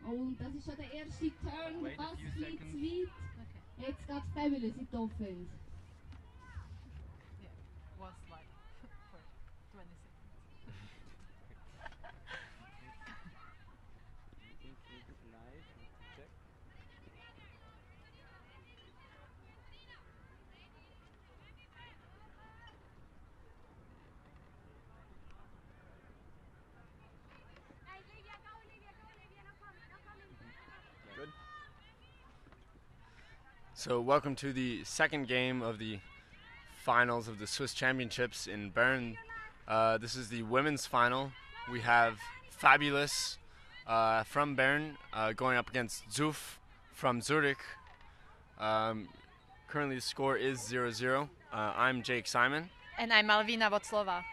Und das ist schon der erste Turn, der Pass fliegt zu weit. Jetzt geht Fabulous in die Offense. Yeah, was like for 20 seconds. Check. Good. So welcome to the second game of the finals of the Swiss Championships in Bern. This is the women's final. We have Fabulous from Bern going up against Zuf from Zurich. Currently the score is 0-0. I'm Jake Simon. And I'm Malvina Voclova.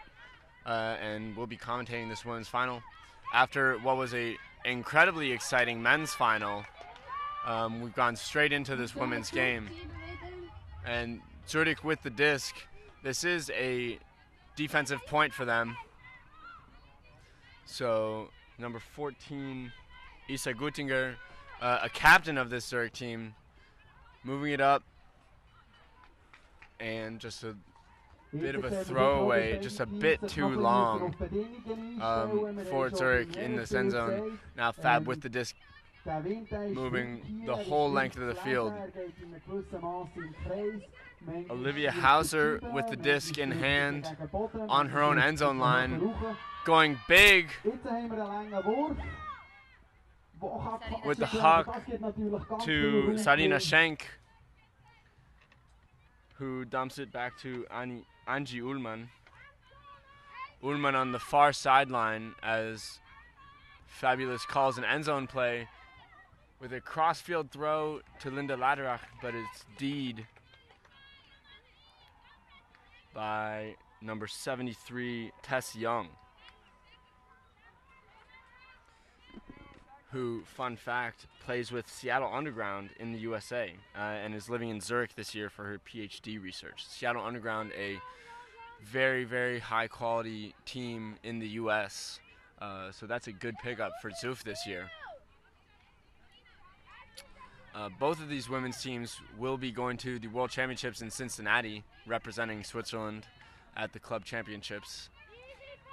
And we'll be commentating this women's final. After what was a incredibly exciting men's final, we've gone straight into this women's game. And Zurich with the disc. This is a defensive point for them. So number 14, Isa Guttinger, a captain of this Zurich team, moving it up. And just a bit of a throwaway, just a bit too long for Zurich in this end zone. Now Fab with the disc, moving the whole length of the field. Olivia Hauser with the disc in hand on her own end zone line, going big with the huck to Sarina Schenk, who dumps it back to Angie Ullmann. Ullmann on the far sideline as Fabulous calls an end zone play with a crossfield throw to Linda Laderach, but it's D'd by number 73, Tess Young, who, fun fact, plays with Seattle Underground in the USA and is living in Zurich this year for her PhD research. Seattle Underground, a very, very high quality team in the US, so that's a good pickup for Zuf this year. Both of these women's teams will be going to the World Championships in Cincinnati, representing Switzerland at the club championships.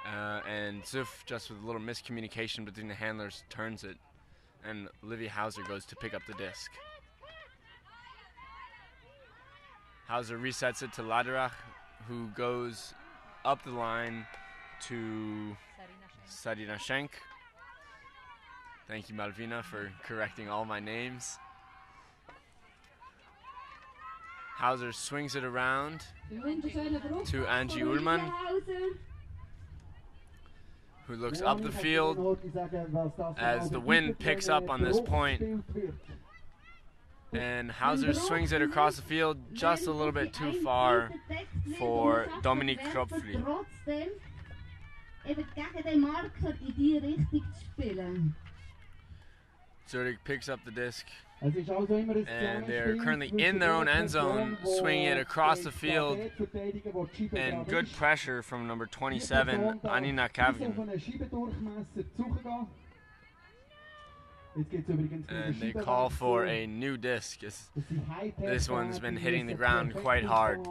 And Zuf, just with a little miscommunication between the handlers, turns it, and Olivia Hauser goes to pick up the disc. Hauser resets it to Laderach, who goes up the line to Sarina Schenk. Thank you, Malvina, for correcting all my names. Hauser swings it around to Angie Ullmann, who looks up the field as the wind picks up on this point. And Hauser swings it across the field just a little bit too far for Dominique Kropfli. Zurich picks up the disc, and they're currently in their own end zone, swinging it across the field, and good pressure from number 27, Anina Kavgin. And they call for a new disc. This one's been hitting the ground quite hard.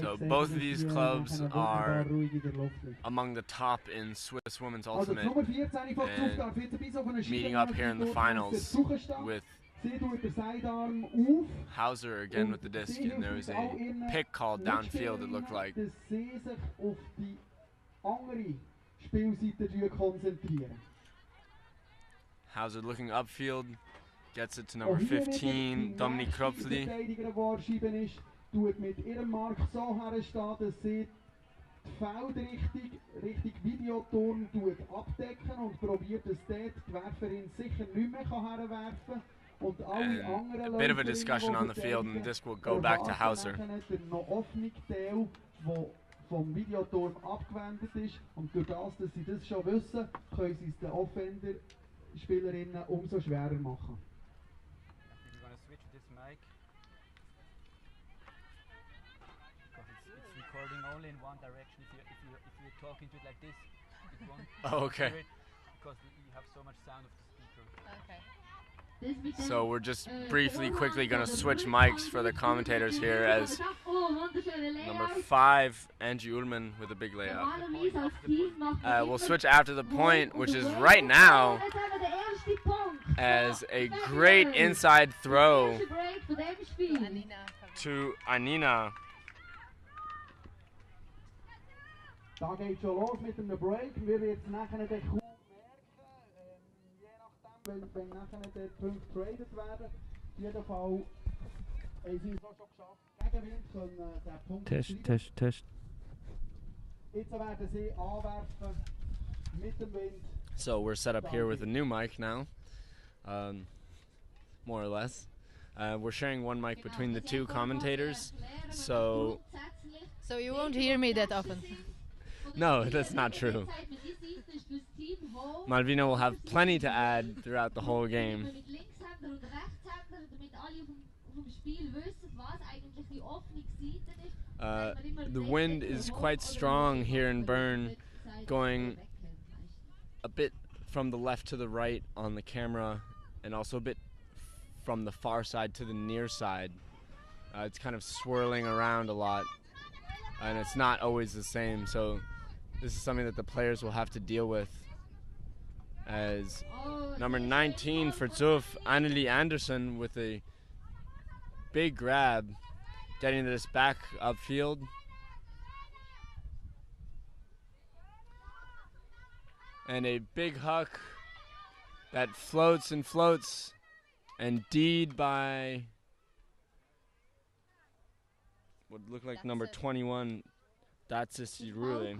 So both of these clubs are among the top in Swiss Women's Ultimate, and meeting up here in the finals with Hauser again with the disc, and there was a pick called downfield, it looked like. Hauser looking upfield, gets it to number 15, Dominique Kropfli. Tut mit ihrem Mark so herstehen, dass sie die Feldrichtung Richtung Videoturm abdecken und probiert, dass dort die Werferin sicher nicht mehr herwerfen kann. Und alle anderen a bit of a discussion on the field, and this will go back to Hauser. Der noch offene Teil, der vom Videoturm abgewendet ist. Und durch das, dass sie das schon wissen, können sie es den Offender-Spielerinnen umso schwerer machen. recording only in one direction. If you're talking to it like this, it won't Oh, okay. hear it because you have so much sound of the speaker. Okay. So we're just quickly going to switch mics for the commentators here as number 5, Angie Ullman with a big layout. We'll switch after the point, which is right now, as a great inside throw to Anina. Da geht schon los mit einem Break. Wir werden es nachher dann kaum merken, wenn nachher die Punkte traded werden. Auf jeden Fall haben sie es auch schon geschafft. Gegenwind können den Punkt Test. Jetzt werden sie anwerfen mit dem Wind. So we're set up here with a new mic now, more or less. We're sharing one mic between the two commentators, so you won't hear me that often. no, that's not true. Malvina will have plenty to add throughout the whole game. The wind is quite strong here in Bern, going a bit from the left to the right on the camera, and also a bit from the far side to the near side. It's kind of swirling around a lot, and it's not always the same, so this is something that the players will have to deal with. As number 19 for Zuf, Annelie Anderson with a big grab, getting this back upfield. And a big huck that floats and floats, and D'd by what looked like number 21. That's Züri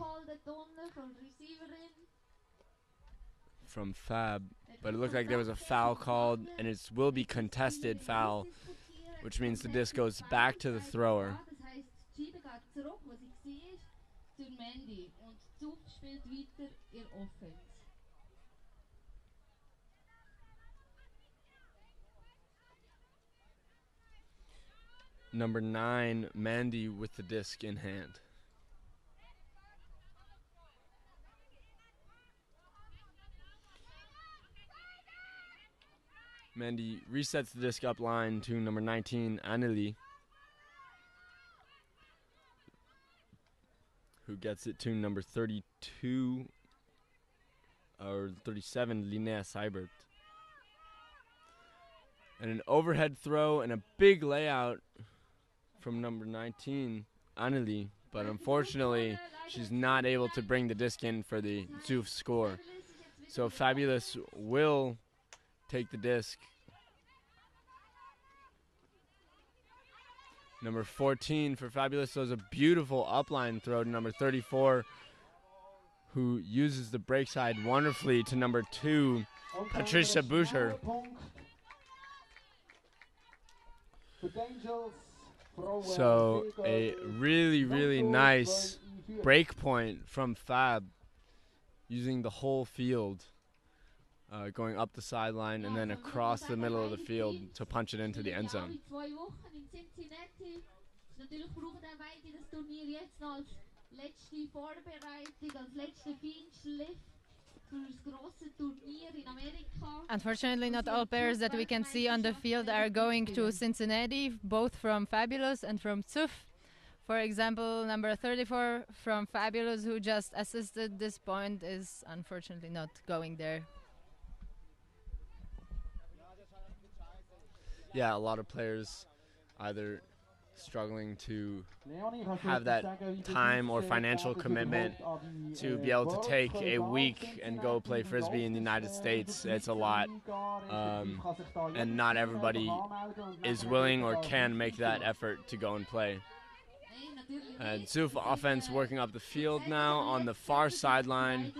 from Fab, but it looked like there was a foul called, and it will be contested foul, which means the disc goes back to the thrower. Number 9, Mandy with the disc in hand. Mandy resets the disc up line to number 19, Annelie, who gets it to number 32, or 37, Linnea Seibert. And an overhead throw and a big layout from number 19, Annelie, but unfortunately she's not able to bring the disc in for the Zuf score. So Fabulous will take the disc. Number 14 for Fabulous throws a beautiful upline throw to number 34, who uses the break side wonderfully to number 2, Patricia Buscher. So a really nice break point from Fab, using the whole field, going up the sideline and then across the middle of the field to punch it into the end zone. Unfortunately, not all players that we can see on the field are going to Cincinnati, both from Fabulous and from Zuf. For example, number 34 from Fabulous, who just assisted this point, is unfortunately not going there. Yeah, a lot of players either struggling to have that time or financial commitment to be able to take a week and go play Frisbee in the United States. It's a lot, and not everybody is willing or can make that effort to go and play. Zuf offense working up the field now on the far sideline,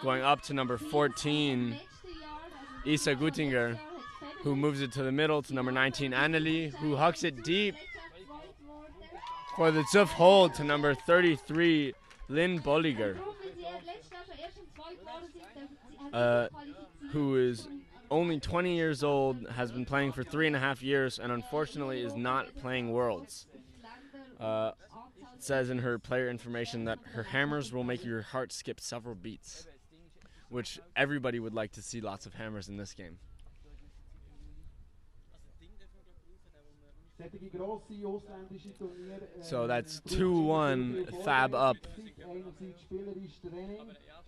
going up to number 14, Isa Gutinger, who moves it to the middle to number 19, Annelie, who hucks it deep for the Zuf hold to number 33, Lynn Bolliger, who is only 20 years old, has been playing for 3.5 years, and unfortunately is not playing Worlds. says in her player information that her hammers will make your heart skip several beats, which everybody would like to see lots of hammers in this game. So that's 2-1 Fab up.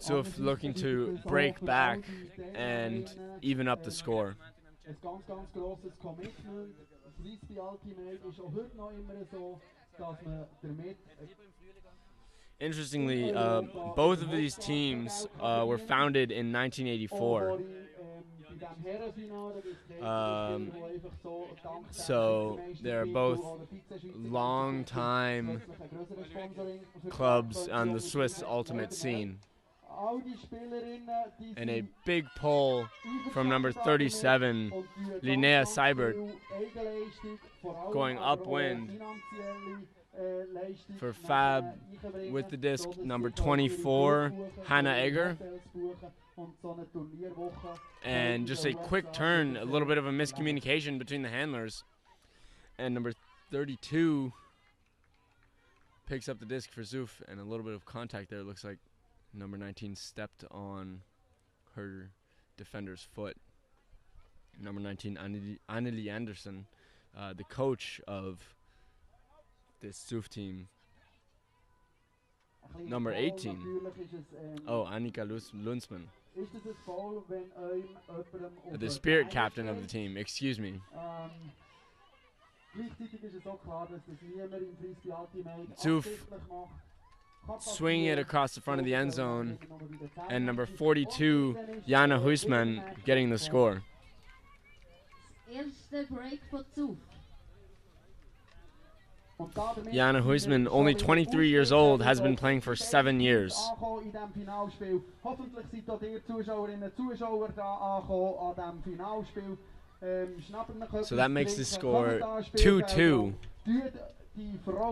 Züf looking to break back and even up the score. Interestingly, both of these teams were founded in 1984. So they're both long-time clubs on the Swiss ultimate scene. And a big pull from number 37, Linnea Seibert, going upwind for Fab with the disc, number 24, Hannah Egger. And just a quick turn, a little bit of a miscommunication between the handlers. And number 32 picks up the disc for Züf, and a little bit of contact there. It looks like number 19 stepped on her defender's foot. Number 19, Annelie Anderson, the coach of this Züf team. Number 18, Annika Lunsman, the spirit captain of the team, excuse me. Züf swinging it across the front of the end zone, and number 42, Jana Huisman, getting the score. Jana Huisman, only 23 years old, has been playing for 7 years. So that makes the score 2-2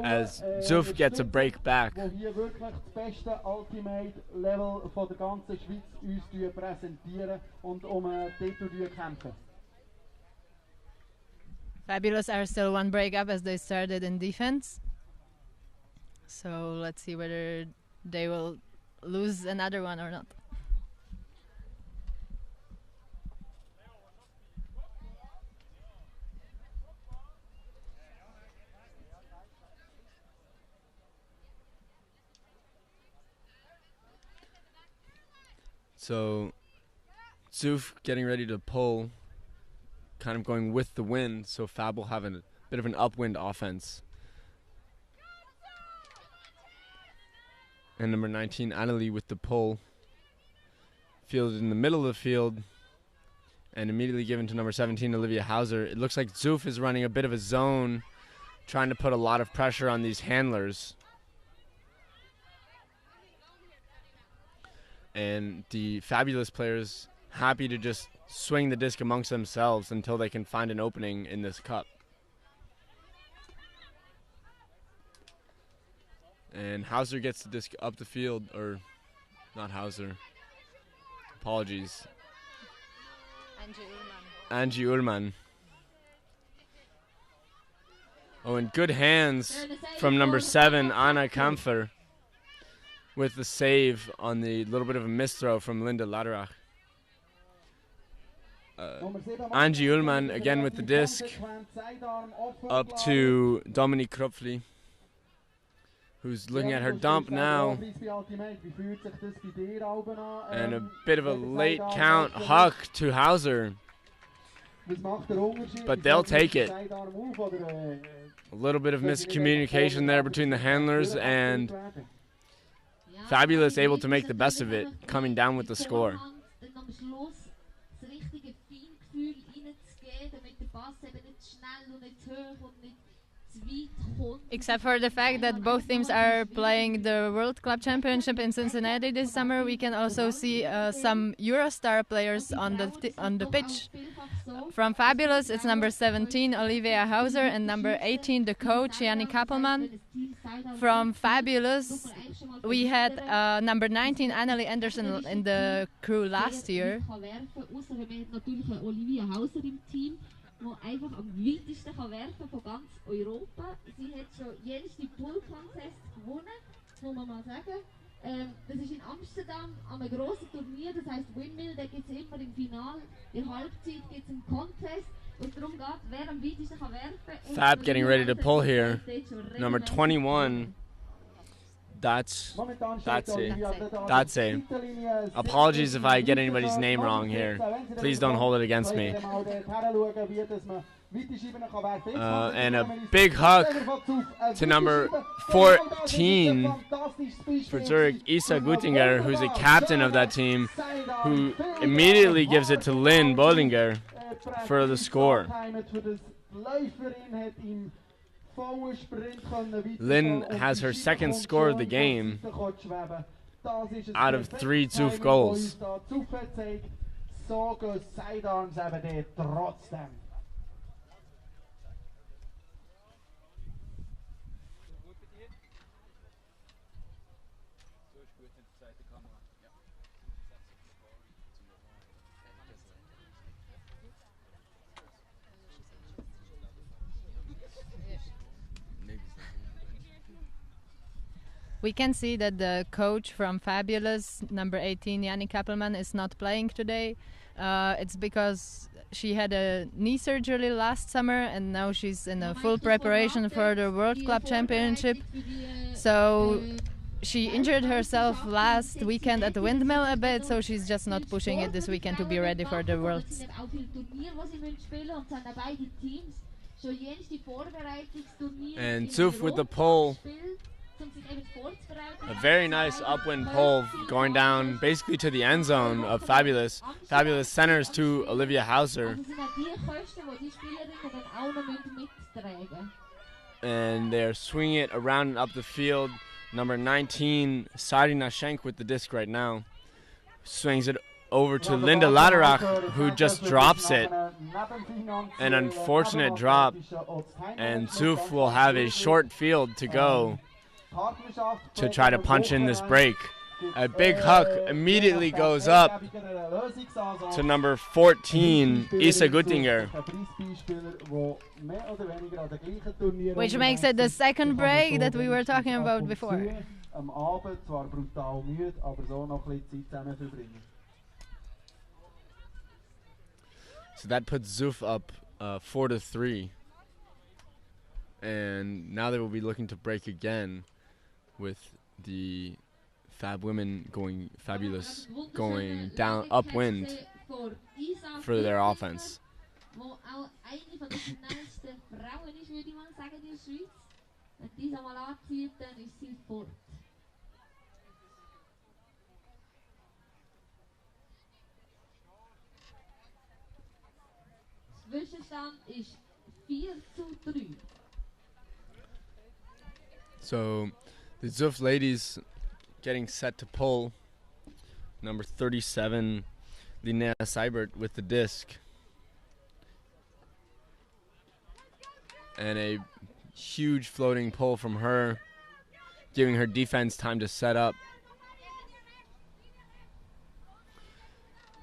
as Züf gets a break back. Fabulous are still one break up as they started in defense. So let's see whether they will lose another one or not. So Züf getting ready to pull, kind of going with the wind, so Fab will have a bit of an upwind offense. And number 19, Annelie, with the pull, fielded in the middle of the field and immediately given to number 17, Olivia Hauser. It looks like Züf is running a bit of a zone, trying to put a lot of pressure on these handlers. And the Fabulous players happy to just swing the disc amongst themselves until they can find an opening in this cup. And Hauser gets the disc up the field, or not Hauser, apologies. Angie Ullmann. Oh, in good hands from number 7, Anna Kampfer, with the save on the little bit of a misthrow from Linda Laderach. Angie Ullmann again with the disc up to Dominique Kropfli, who's looking at her dump now. And a bit of a late count, Huck to Hauser. But they'll take it. A little bit of miscommunication there between the handlers, and Fabulous able to make the best of it, coming down with the score. Except for the fact that both teams are playing the World Club Championship in Cincinnati this summer, we can also see some Eurostar players on the pitch. From Fabulous, it's number 17, Olivia Hauser, and number 18, the coach, Jannie Kappelman. From Fabulous, we had number 19, Annelie Anderson, in the crew last year. Die einfach am weitesten kann werfen von ganz Europa. Sie hat schon jedes Pull-Contest gewonnen, das muss man mal sagen. Das ist in Amsterdam an einem grossen Turnier, das heisst Windmill, da gibt es immer im Finale, in der Halbzeit gibt es einen Contest, und darum geht, wer am weitesten kann werfen. Fab getting ready to pull here. Number 21. That's it. Apologies if I get anybody's name wrong here. Please don't hold it against me. And a big hug to number 14 for Zurich, Isa Gutinger, who's a captain of that team, who immediately gives it to Lynn Bollinger for the score. Lynn has her second score of the game out of 3 Zuf goals. We can see that the coach from Fabulous, number 18, Yannick Kappelmann, is not playing today. It's because she had a knee surgery last summer and now she's in a full preparation for the World Club Championship. So she injured herself last weekend at the windmill a bit, so she's just not pushing it this weekend to be ready for the Worlds. And Zuf with the pull. A very nice upwind pull going down basically to the end zone of Fabulous. Fabulous centers to Olivia Hauser. And they're swinging it around and up the field. Number 19, Sarina Schenk with the disc right now. Swings it over to Linda Laderach, who just drops it. An unfortunate drop. And Zuf will have a short field to go to try to punch in this break. A big huck immediately goes up to number 14, Isa Guttinger. Which makes it the second break that we were talking about before. So that puts Zuf up 4-3. And now they will be looking to break again with the Fab women going Fabulous, going down upwind for their offense. Zwischenstand ist 4-3. So the Zuf ladies getting set to pull. Number 37, Linnea Seibert with the disc. And a huge floating pull from her, giving her defense time to set up.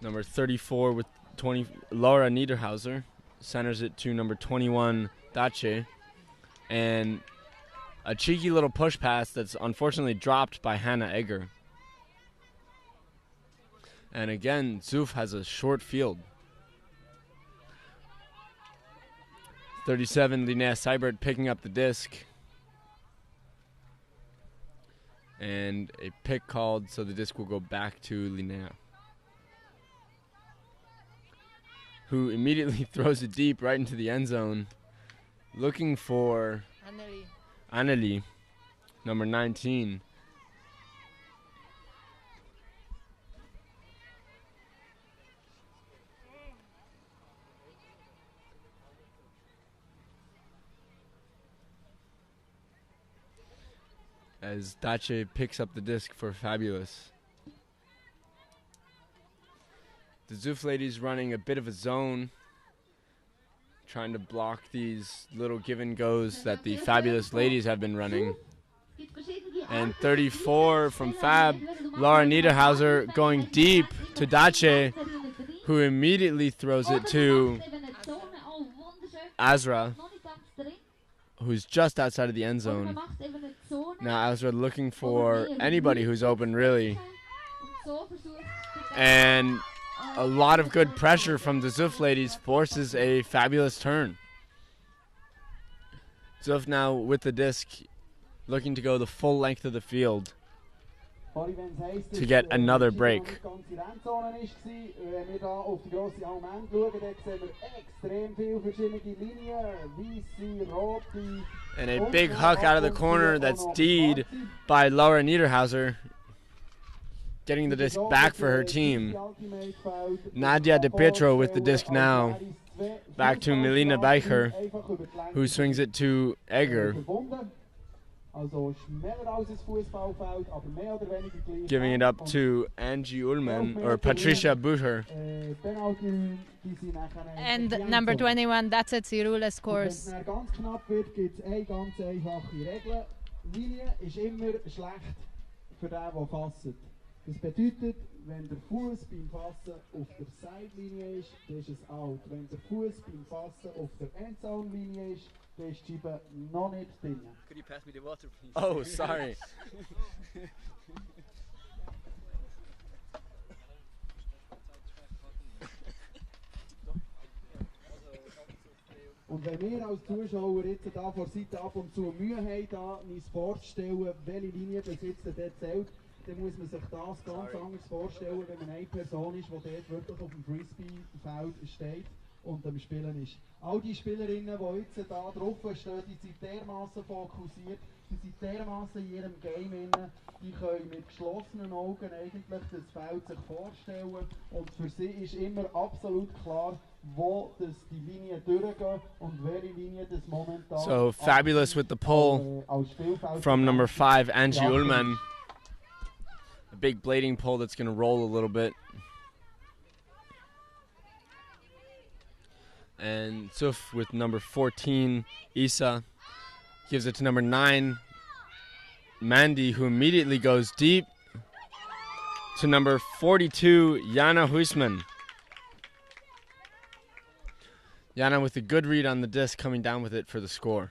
Number 34 with 20, Laura Niederhauser centers it to number 21, Dace. And a cheeky little push pass that's unfortunately dropped by Hannah Egger. And again, Zuf has a short field. 37, Linnea Seibert picking up the disc. And a pick called, so the disc will go back to Linnea, who immediately throws it deep right into the end zone, looking for Anneli, number 19. As Dace picks up the disc for Fabulous. The Zuf ladies running a bit of a zone, trying to block these little give and goes that the Fabulous ladies have been running. And 34 from Fab, Laura Niederhauser going deep to Dace, who immediately throws it to Azra, who's just outside of the end zone. Zone. Now Elsred looking for anybody who's open, really. And a lot of good pressure from the Zuf ladies forces a fabulous turn. Zuf now with the disc, looking to go the full length of the field to get another break. And a big huck out of the corner that's D'd by Laura Niederhauser, getting the disc back for her team. Nadia De Pietro with the disc now. Back to Melina Beicher, who swings it to Egger, giving it up to Angie Ullman, or Patricia Bucher. And number 21, that's it, Zirule scores. Das bedeutet, wenn der Fuß beim Fassen auf der Seitenlinie ist, dann ist es out. Wenn der Fuß beim Fassen auf der Endzone-Linie ist, dann ist die Scheibe noch nicht drin. Could you pass me the water, please? Oh, sorry. Und wenn wir als Zuschauer jetzt da vor Seite ab und zu Mühe haben, da uns vorzustellen, welche Linie das jetzt dort zählt, dann muss man sich das ganz anders vorstellen, wenn man eine Person ist, die dort wirklich auf dem Frisbee-Feld steht und am Spielen ist. All die Spielerinnen, die jetzt da drauf stehen, die sind dermaßen fokussiert, die sind dermaßen in ihrem Game inne, die können mit geschlossenen Augen eigentlich das Feld sich vorstellen und für sie ist immer absolut klar, wo das die Linie durchgeht und welche Linie das momentan. So fabulous with the pull from number 5, Angie Ullman. A big blading pull that's going to roll a little bit. And Zuf with number 14, Isa, gives it to number 9, Mandy, who immediately goes deep to number 42, Jana Huisman. Jana with a good read on the disc, coming down with it for the score.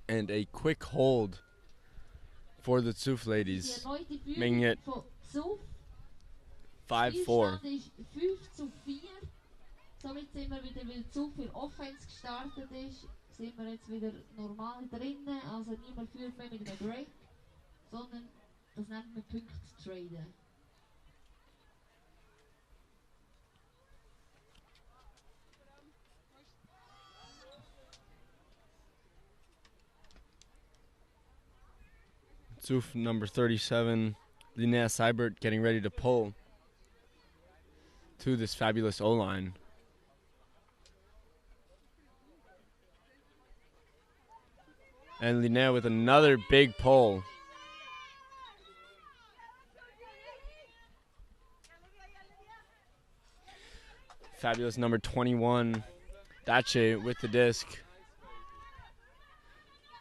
And a quick hold for the Zuf ladies, making it 5-4. Somit sind wir wieder, weil Zuf für Offense gestartet ist, sind wir jetzt wieder normal drinnen. Also niemand führt mehr mit einem Break, sondern das nennt man Punkt-Traden. Zuf number 37, Linnea Seibert, getting ready to pull to this fabulous O-line. And Linnea with another big pull. Fabulous number 21, Dace with the disc.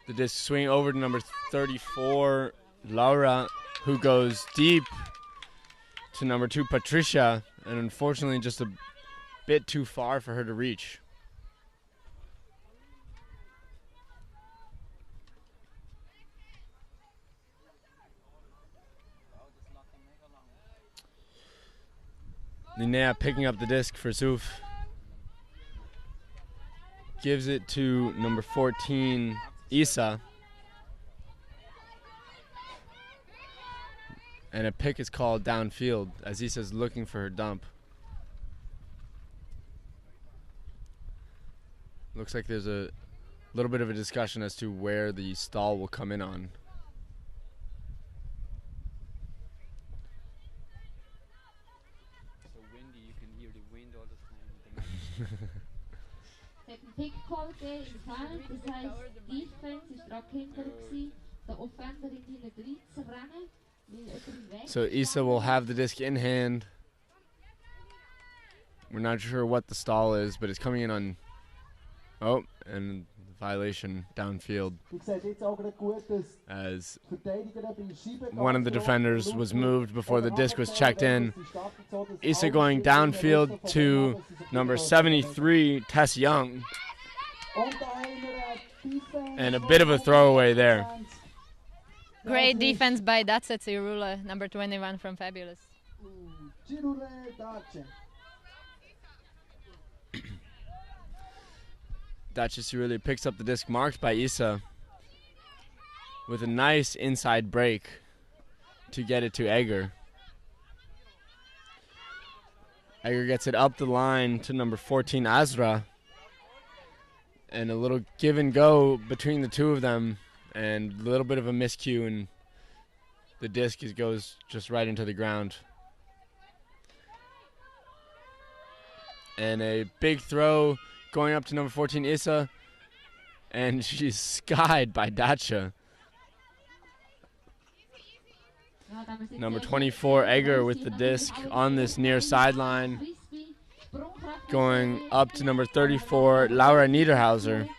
The disc swing over to number 34, Laura, who goes deep to number 2, Patricia, and unfortunately just a bit too far for her to reach. Linnea picking up the disc for Zuf. Gives it to number 14, Isa. And a pick is called downfield as Isa's looking for her dump. Looks like there's a little bit of a discussion as to where the stall will come in on. So windy, you can hear the wind all the time. Pick Call gegeben im Feld, das heisst, Defense ist daran gehindert gewesen, der Offender in die Dritte zu rennen, weil jemand weg. So Isa will have the disc in hand. We're not sure what the stall is, but it's coming in on, oh, and violation downfield. As one of the defenders was moved before the disc was checked in. Isa going downfield to number 73, Tess Young. And a bit of a throwaway there. Great defense by Dace Zirule, number 21 from Fabulous. Dace really picks up the disc marked by Issa with a nice inside break to get it to Egger. Egger gets it up the line to number 14, Azra. And a little give and go between the two of them, and a little bit of a miscue, and the disc goes just right into the ground. And a big throw going up to number 14, Issa, and she's skied by Dacia. Number 24, Egger with the disc on this near sideline. Going up to number 34, Laura Niederhauser.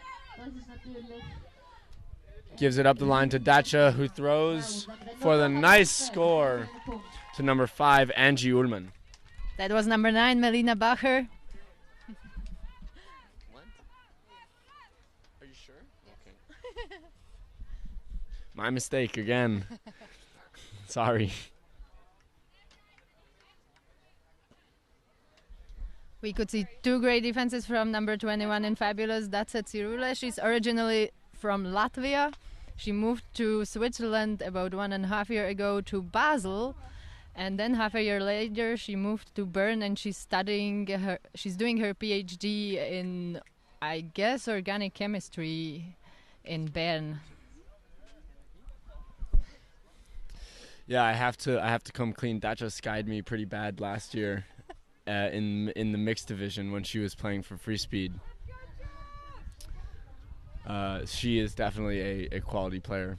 Gives it up the line to Dacia, who throws for the nice score to number 5, Angie Ullman. That was number 9, Melina Bacher. What? Are you sure? Okay. My mistake again. Sorry. We could see two great defenses from number 21 in Fabulous, Dace Zirule. She's originally from Latvia. She moved to Switzerland about 1.5 years ago to Basel, and then half a year later she moved to Bern, and she's doing her PhD in, I guess, organic chemistry in Bern. Yeah, I have to come clean. Dacia skied me pretty bad last year in the mixed division when she was playing for Free Speed. She is definitely a quality player.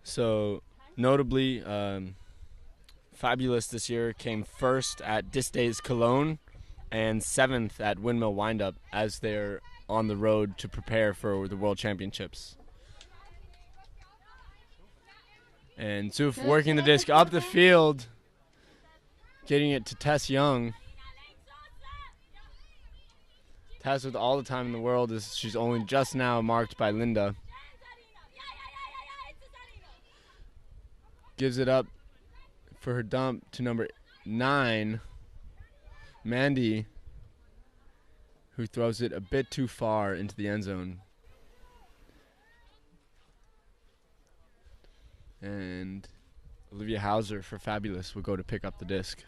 So, notably, Fabulous this year came first at Disdays Cologne and 7th at Windmill Windup as they're on the road to prepare for the World Championships. And Zuf working the disc up the field, getting it to Tess Young. Tess with all the time in the world, she's only just now marked by Linda. Gives it up for her dump to number 9, Mandy, who throws it a bit too far into the end zone. And Olivia Hauser for Fabulous will go to pick up the disc.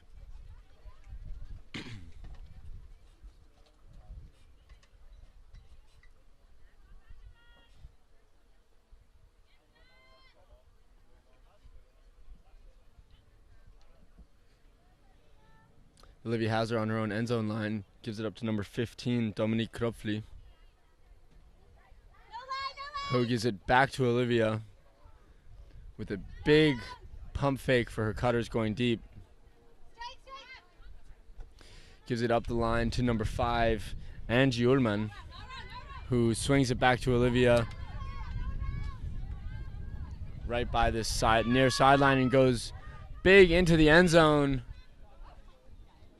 Olivia Hauser on her own end zone line gives it up to number 15, Dominique Kropfli, who gives it back to Olivia with a big pump fake for her cutters going deep. Gives it up the line to number 5, Angie Ullman, who swings it back to Olivia right by this near sideline and goes big into the end zone.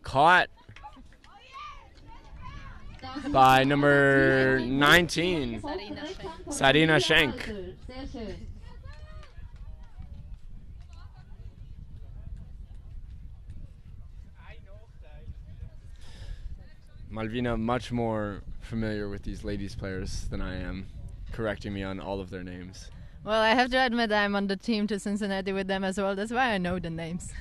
Caught by number 19, Sarina Schenk. Malvina much more familiar with these ladies players than I am, correcting me on all of their names. Well, I have to admit I'm on the team to Cincinnati with them as well. That's why I know the names.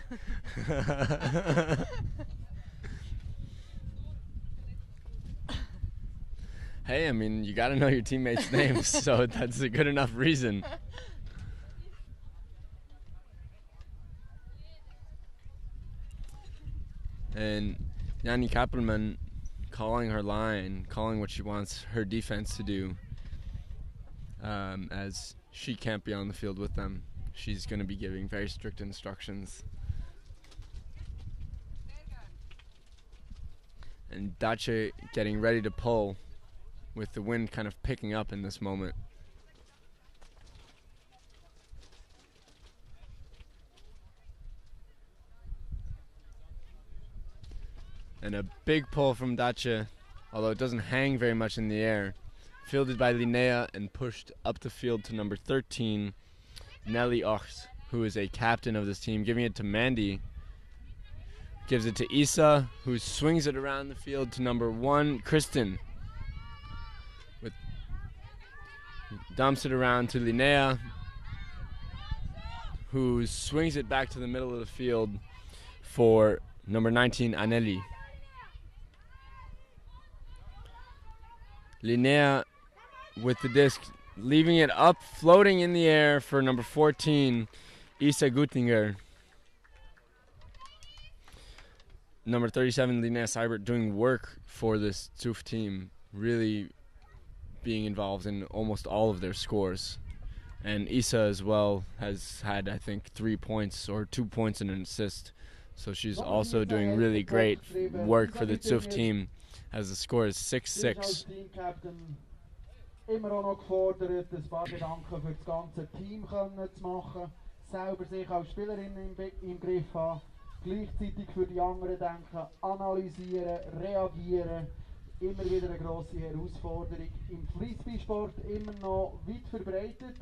Hey, I mean, you got to know your teammates' names, so that's a good enough reason. And Yanni Kappelman calling her line, calling what she wants her defense to do, as she can't be on the field with them. She's going to be giving very strict instructions. And Dace getting ready to pull, with the wind kind of picking up in this moment. And a big pull from Dacia, although it doesn't hang very much in the air. Fielded by Linnea and pushed up the field to number 13, Nelly Ochs, who is a captain of this team, giving it to Mandy. Gives it to Isa, who swings it around the field to number 1, Kristen. Dumps it around to Linnea, who swings it back to the middle of the field for number 19, Anneli. Linnea with the disc, leaving it up, floating in the air for number 14, Isa Gutinger. Number 37, Linnea Seibert, doing work for this Zuf team, really being involved in almost all of their scores. And Isa as well has had, I think, 3 points or 2 points and an assist. So she's also doing really great work for the Zuf team, as the score is 6-6. Immer auch noch gefordert, ein paar Gedanken für das ganze Team zu machen, selber sich als Spielerin im Griff haben, gleichzeitig für die anderen denken, analysieren, reagieren. Immer wieder eine grosse Herausforderung. Im Frisbee-Sport immer noch weit verbreitet.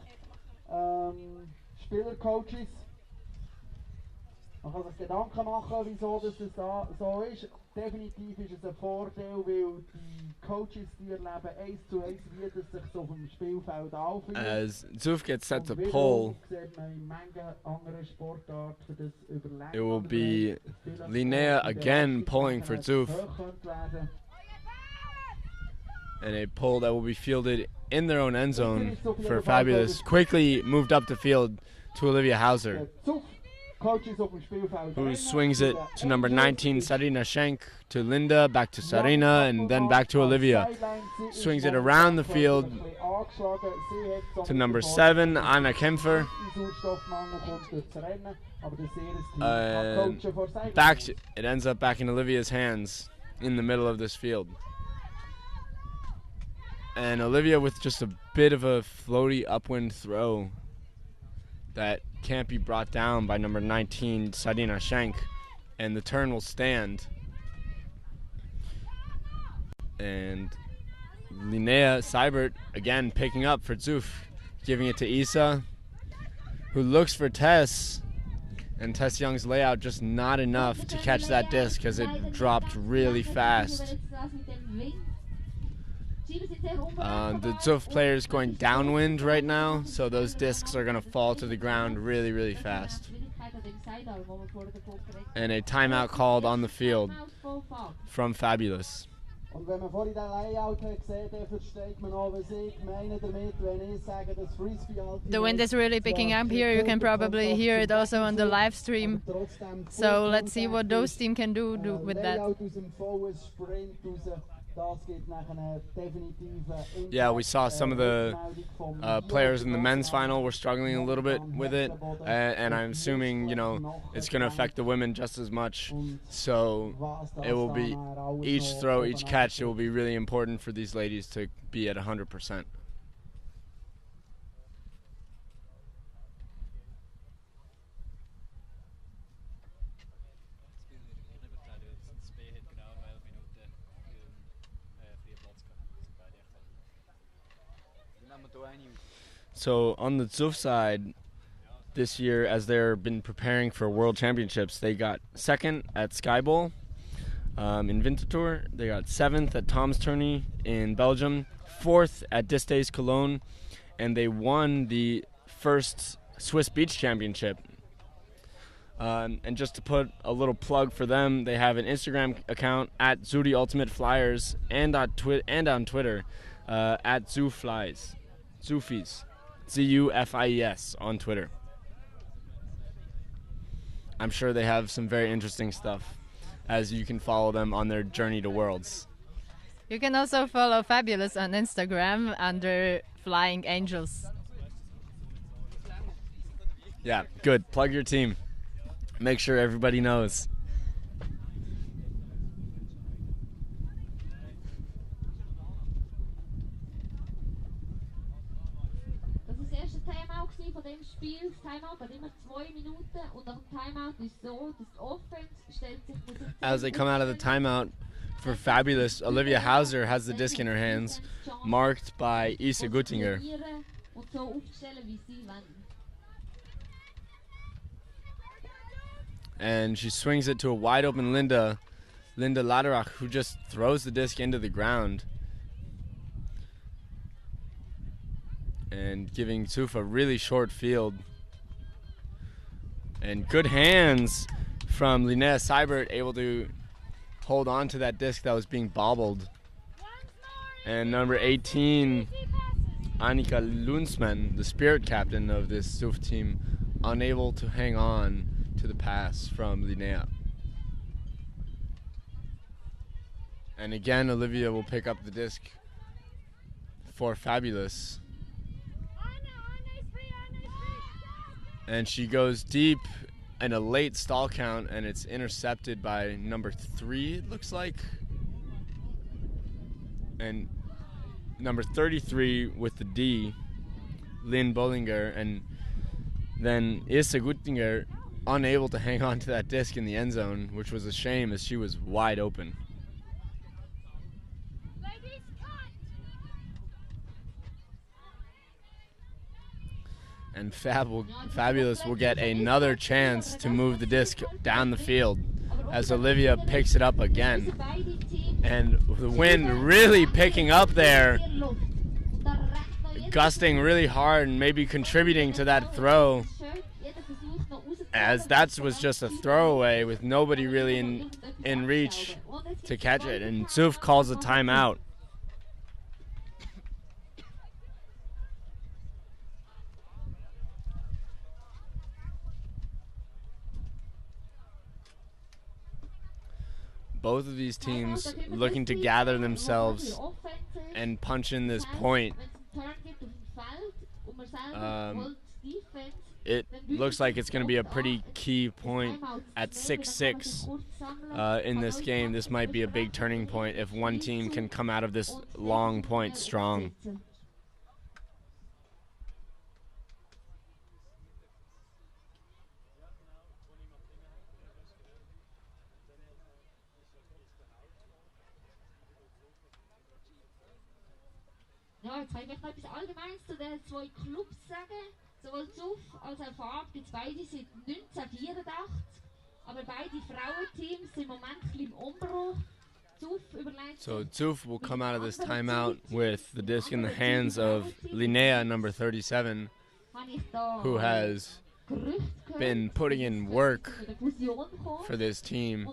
Spielercoaches. Man kann sich Gedanken machen, wieso das da so ist. Definitiv ist es ein Vorteil, weil die Coaches die erleben 1:1, wie das sich so auf dem Spielfeld anfühlt. As Zuf gets set to pull, it will be Linnea again pulling for Zuf. And a pull that will be fielded in their own end zone for Fabulous. Quickly moved up the field to Olivia Hauser, who swings it to number 19, Sarina Schenk, to Linda, back to Sarina, and then back to Olivia. Swings it around the field to number 7, Anna Kempfer. It ends up back in Olivia's hands in the middle of this field. And Olivia with just a bit of a floaty upwind throw that can't be brought down by number 19, Sarina Schenk, and the turn will stand. And Linnea Seibert again picking up for Zuf, giving it to Isa, who looks for Tess, and Tess Young's layout just not enough to catch that disc because it dropped really fast. The Zuf players going downwind right now, so those discs are going to fall to the ground really, really fast. And a timeout called on the field from Fabulous. The wind is really picking up here. You can probably hear it also on the live stream. So let's see what those team can do with that. Yeah, we saw some of the players in the men's final were struggling a little bit with it, and I'm assuming, you know, it's going to affect the women just as much. So it will be each throw, each catch, it will be really important for these ladies to be at 100%. So on the Zuf side, this year, as they've been preparing for World Championships, they got second at Sky Bowl in Winterthur. They got 7th at Tom's Tourney in Belgium, 4th at Disdays Cologne, and they won the first Swiss Beach Championship. And just to put a little plug for them, they have an Instagram account at Züri Ultimate Flyers and on Twitter at Zuflies. Zufis. Zufis on Twitter. I'm sure they have some very interesting stuff, as you can follow them on their journey to Worlds. You can also follow Fabulous on Instagram under Flying Angels. Yeah, good. Plug your team. Make sure everybody knows. Das ist das erste Timeout von dem Spiel. Das Timeout geht immer 2 Minuten und nach dem Timeout ist es so, dass die Offense stellt sich As they come out of the timeout for Fabulous, Olivia Hauser has the disc in her hands, marked by Isa Guttinger. und so aufzustellen, wie sie wollen. And she swings it to a wide open Linda Laderach, who just throws the disc into the ground. And giving Zuf a really short field. And good hands from Linnea Seibert, able to hold on to that disc that was being bobbled. And number 18, Annika Lundsmann, the spirit captain of this Zuf team, unable to hang on to the pass from Linnea. And again, Olivia will pick up the disc for Fabulous. And she goes deep in a late stall count, and it's intercepted by number 3, it looks like. And number 33 with the D, Lynn Bollinger, and then Issa Guttinger unable to hang on to that disc in the end zone, which was a shame as she was wide open. And Fabulous will get another chance to move the disc down the field as Olivia picks it up again. And the wind really picking up there, gusting really hard and maybe contributing to that throw, as that was just a throwaway with nobody really in reach to catch it. And Zuf calls a timeout. Both of these teams looking to gather themselves and punch in this point. It looks like it's going to be a pretty key point at 6-6 in this game. This might be a big turning point if one team can come out of this long point strong. Ja, jetzt kann ich noch etwas Allgemeines zu den 2 Clubs sagen. Sowohl Zuf als auch Farb gibt es beide seit 1984. Aber beide Frauenteams sind im Moment ein bisschen im Umbruch. So Zuf will come out of this timeout with the disc in the hands of Linnea, number 37, who has been putting in work for this team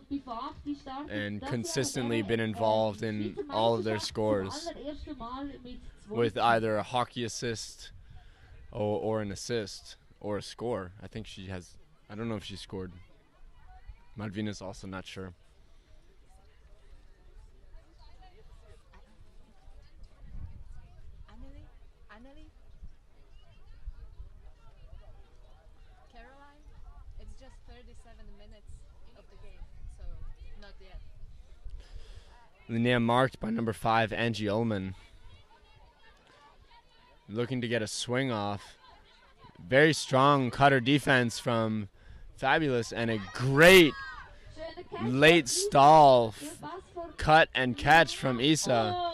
and consistently been involved in all of their scores with either a hockey assist or an assist or a score. I think she has, I don't know if she scored. Malvina's also not sure. Linnea marked by number 5, Angie Ullman. Looking to get a swing off. Very strong cutter defense from Fabulous and a great late stall cut and catch from Isa.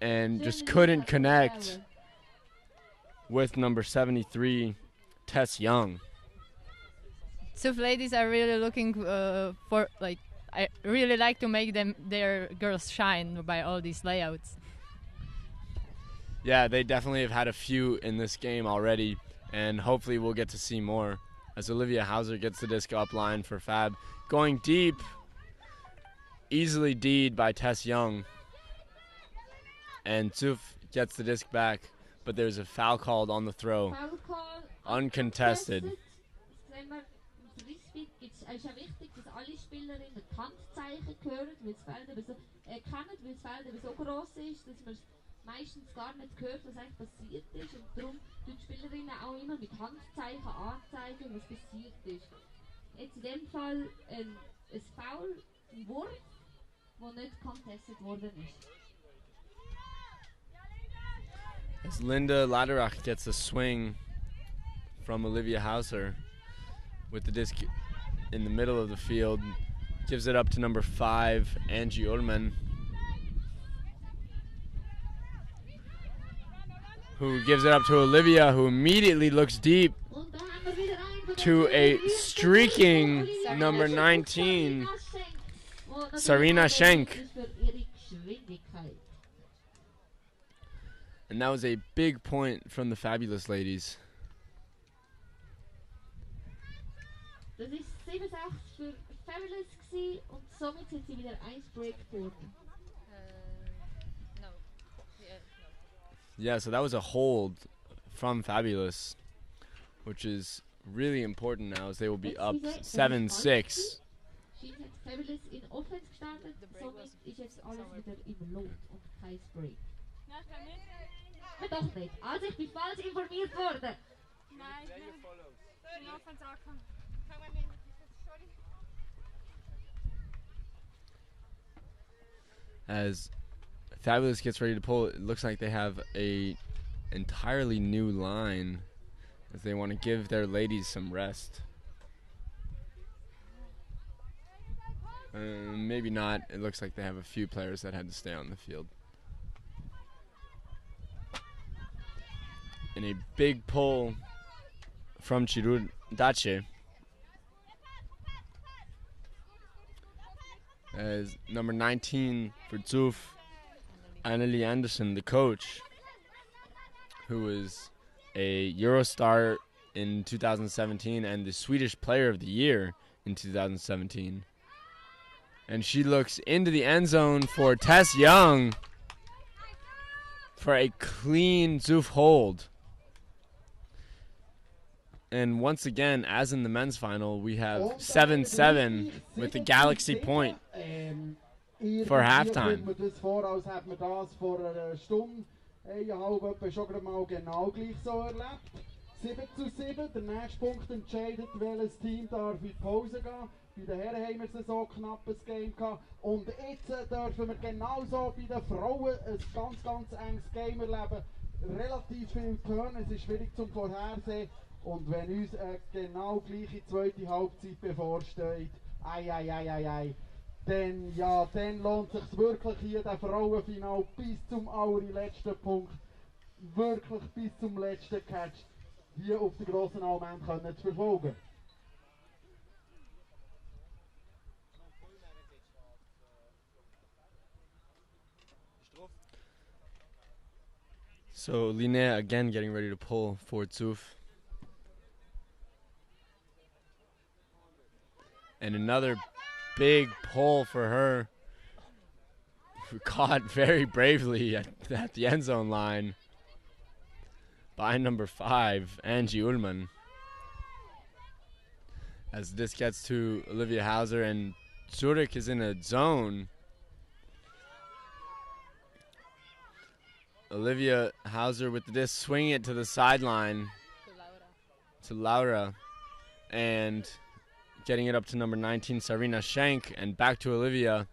And just couldn't connect with number 73, Tess Young. Zuf ladies are really looking for, like, I really like to make their girls shine by all these layouts. Yeah, they definitely have had a few in this game already, and hopefully we'll get to see more as Olivia Hauser gets the disc up line for Fab. Going deep, easily D'd by Tess Young. And Zuf gets the disc back, but there's a foul called on the throw. Uncontested. Es ist ja wichtig, dass alle Spielerinnen die Handzeichen hören, weil das Feld eben so, kennen, weil das Feld eben so gross ist, dass man meistens gar nicht hört, was eigentlich passiert ist. Und darum tun die Spielerinnen auch immer mit Handzeichen anzeigen, was passiert ist. Jetzt in dem Fall ein Foul, ein Wurf, der nicht contested worden ist. As Linda Laderach gets a swing from Olivia Hauser with the disc in the middle of the field. Gives it up to number 5, Angie Ullman, who gives it up to Olivia, who immediately looks deep to a streaking number 19, Sarina Schenk. And that was a big point from the Fabulous ladies. Das ist 87 für Fabulous gewesen und somit sind sie wieder 1 Break worden. No. Yeah, so that was a hold from Fabulous, which is really important now as they will be up 7-6. Fabulous in Offense gestartet, somit ist jetzt alles wieder im Lot und kein Break. Doch nicht. Also ich bin falsch informiert worden. Nein, As Fabulous gets ready to pull, it looks like they have a entirely new line as they want to give their ladies some rest. Maybe not. It looks like they have a few players that had to stay on the field. And a big pull from Chirudache as number 19 for Zuf, Annelie Anderson, the coach, who was a Eurostar in 2017 and the Swedish Player of the Year in 2017. And she looks into the end zone for Tess Young for a clean Zuf hold. And once again, as in the men's final, we have 7-7 with the Galaxy point for halftime. Als hat man das vor einer Stunde, etwa schon mal genau gleich so erlebt. 7-7, der nächste Punkt entscheidet, welches Team darf in die Pause gehen. Bei den Herren haben wir so knappes Game gehabt. Und jetzt dürfen wir genauso bei den Frauen ein ganz enges Game erleben. Relativ viel Turn, es ist schwierig zum Vorhersehen. Und wenn uns genau gleiche zweite Halbzeit bevorsteht, dann lohnt es sich wirklich hier, das Frauenfinal bis zum allerletzten Punkt, wirklich bis zum letzten Catch, hier auf der grossen Allmend können zu verfolgen. So Linnea again getting ready to pull for Zuf. And another big pull for her, who caught very bravely at the end zone line by number 5, Angie Ullman. As this gets to Olivia Hauser, and Zurich is in a zone. Olivia Hauser with the disc, swinging it to the sideline to Laura, and getting it up to number 19, Sarina Schenk, and back to Olivia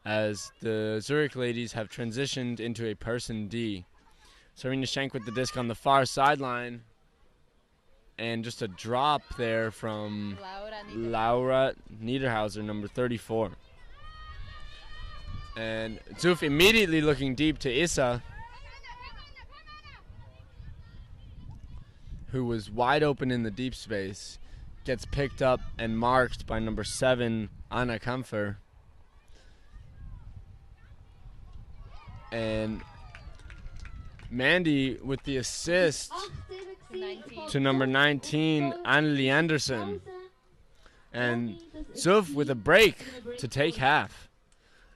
as the Zurich ladies have transitioned into a person D. Sarina Schenk with the disc on the far sideline, and just a drop there from Laura Niederhauser, number 34. And Zuf immediately looking deep to Issa, who was wide open in the deep space. Gets picked up and marked by number 7, Anna Kampfer. And Mandy with the assist to number 19, Annelie Anderson. And Zuf with a break to take half.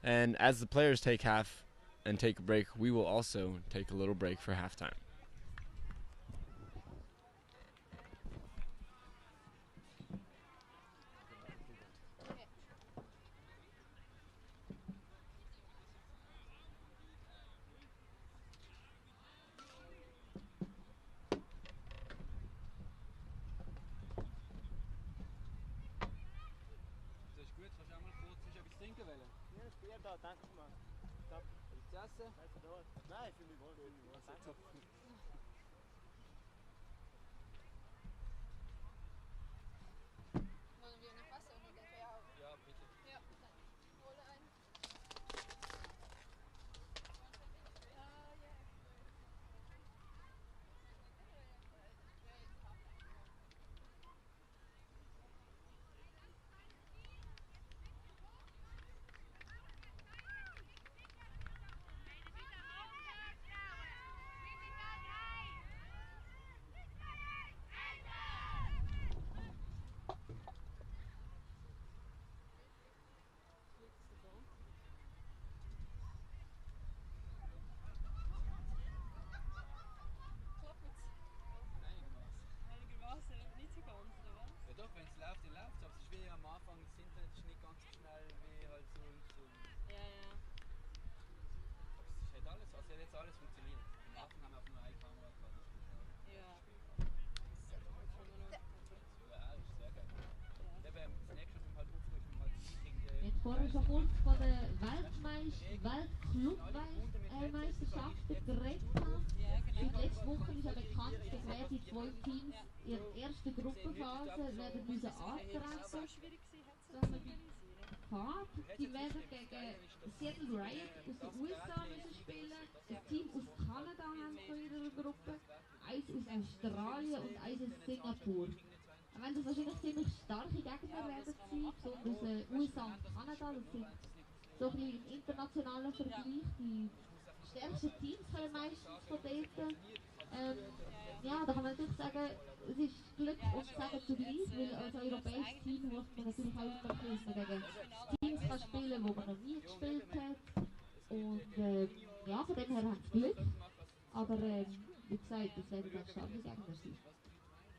And as the players take half and take a break, we will also take a little break for halftime. Anfang das Internet ist nicht ganz so schnell wie halt so. Ja, ja. Aber es ist halt alles, also hat jetzt alles funktioniert. Am Anfang haben wir auf nur eine Kamera gehabt, das ist schon. Ja. Das ist ja schon noch. Ja, das ist sehr geil. Ja, beim das nächste Mal halt aufrufen, halt Wir haben vorher schon kurz von der Weltclubmeisterschaften geredet. Ja, genau. Seit letzter Woche ist ja bekannt, dass wer die zwei Teams in der ersten Gruppenphase werden müssen antreten. So schwierig gewesen, hat es Dass man organisieren. Fahrt. Die werden gegen Seattle Riot aus den USA müssen spielen. Ein Team aus Kanada haben sie in ihrer Gruppe, eins aus Australien und eins aus Singapur. Auch wenn das wahrscheinlich ziemlich starke Gegner werden sein, besonders USA und Kanada, das sind so ein bisschen im internationalen Vergleich die stärksten Teams kommen meistens von dort. Ja, da kann man natürlich sagen, es ist Glück und Segen zugleich, weil als europäisches Team hofft man natürlich auch immer, dass man gegen Teams kann spielen, wo man noch nie gespielt hat. Und ja, von dem her hat es Glück. Aber wie gesagt, das werden dann starke Gegner sein.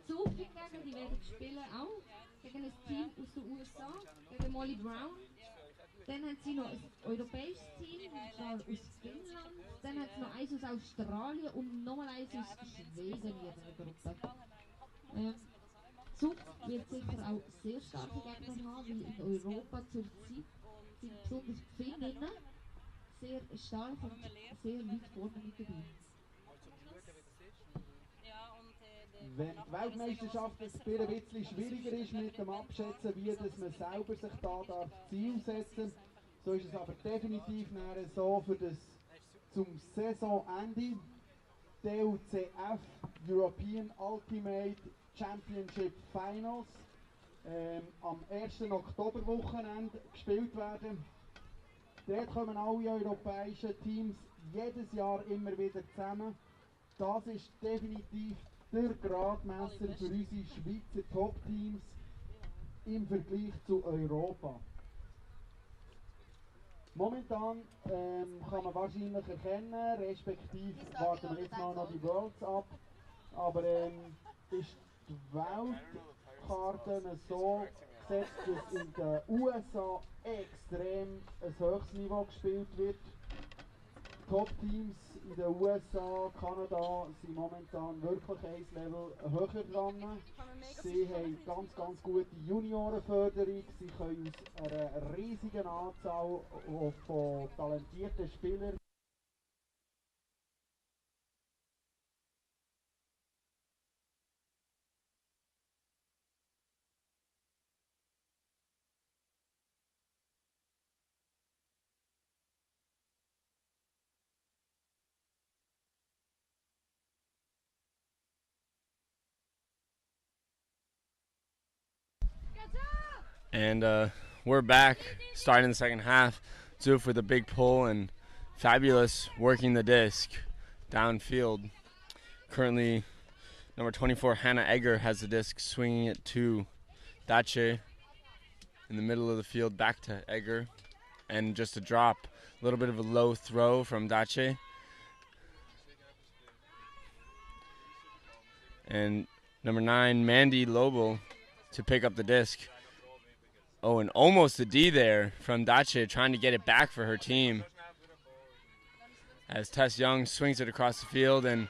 Zug hingegen, die werden spielen auch gegen ein Team aus den USA, gegen Molly Brown. Dann haben sie noch ein europäisches Team, und zwar aus Finnland. Dann haben sie noch eins aus Australien und nochmal eins aus Schweden in ihrer Gruppe. Zug wird sicher auch sehr starke Gegner haben, weil in Europa zurzeit sind besonders die Finnen sehr stark und sehr weit vorne mit dabei. Wenn die Weltmeisterschaft ein bisschen schwieriger ist mit dem Abschätzen, wie dass man selber sich da darf Ziel setzen, so ist es aber definitiv so für das zum Saisonende DUCF European Ultimate Championship Finals am 1. Oktoberwochenende gespielt werden. Dort kommen alle europäischen Teams jedes Jahr immer wieder zusammen. Das ist definitiv der Gradmesser für unsere Schweizer Top-Teams im Vergleich zu Europa. Momentan kann man wahrscheinlich erkennen, respektive warten wir jetzt mal noch die Worlds ab, aber ist die Weltkarte so gesetzt, dass in den USA extrem ein höchstes Niveau gespielt wird. Top-Teams in den USA, Kanada sind momentan wirklich ein Level höher dran. Sie haben ganz gute Juniorenförderung. Sie können aus einer riesigen Anzahl von talentierten Spielern And we're back, starting the second half. Zuf with a big pull and Fabulous working the disc downfield. Currently, number 24, Hannah Egger, has the disc, swinging it to Dace in the middle of the field, back to Egger. And just a drop, a little bit of a low throw from Dace. And number 9, Mandy Lobel, to pick up the disc. Oh, and almost a D there from Dace, trying to get it back for her team. As Tess Young swings it across the field, and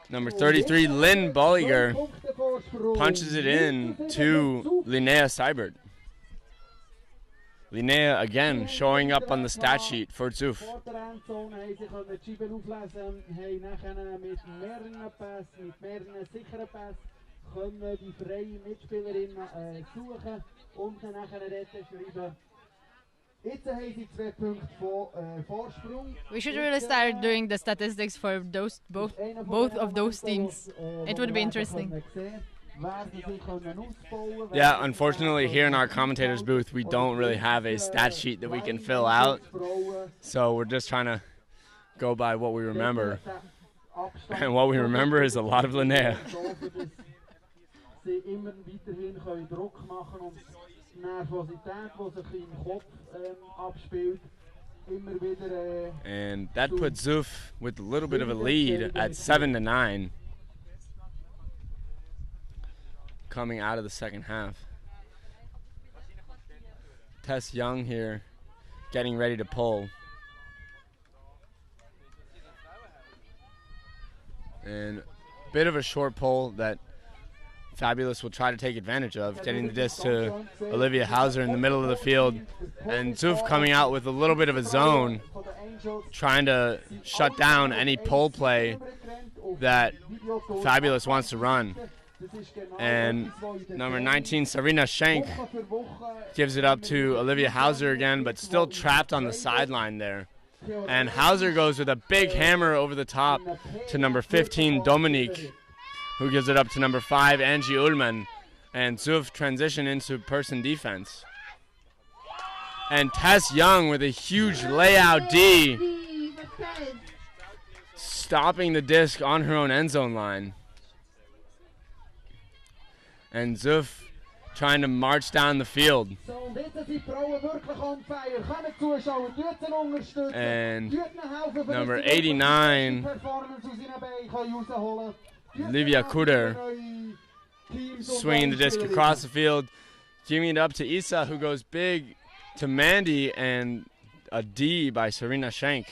number 33, Lynn Bolliger, punches it in to Linnea Seibert. Linnea again showing up on the stat sheet for Zuf. Können die freie Mitspielerin suchen und dann nachher dort schreiben. Jetzt haben sie 2 Punkte Vorsprung. We should really start doing the statistics for those both of those teams. It would be interesting. Yeah, unfortunately here in our commentator's booth we don't really have a stat sheet that we can fill out. So we're just trying to go by what we remember. And what we remember is a lot of Linnea. Sie immer weiterhin können Druck machen und die Nervosität, die sich im Kopf abspielt, immer wieder. And that put Zuf with a little bit of a lead at 7-9, coming out of the second half. Tess Young here getting ready to pull. And a bit of a short pull that Fabulous will try to take advantage of, getting the disc to Olivia Hauser in the middle of the field. And Zuf coming out with a little bit of a zone, trying to shut down any pull play that Fabulous wants to run. And number 19, Sarina Schenk, gives it up to Olivia Hauser again, but still trapped on the sideline there. And Hauser goes with a big hammer over the top to number 15, Dominique, who gives it up to number 5, Angie Ullman. And Zuf transition into person defense. And Tess Young with a huge layout D, stopping the disc on her own end zone line. And Zuf trying to march down the field. And number 89, Livia Kuder, swinging the disc across the field, giving it up to Isa, who goes big to Mandy, and a D by Sarina Schenk.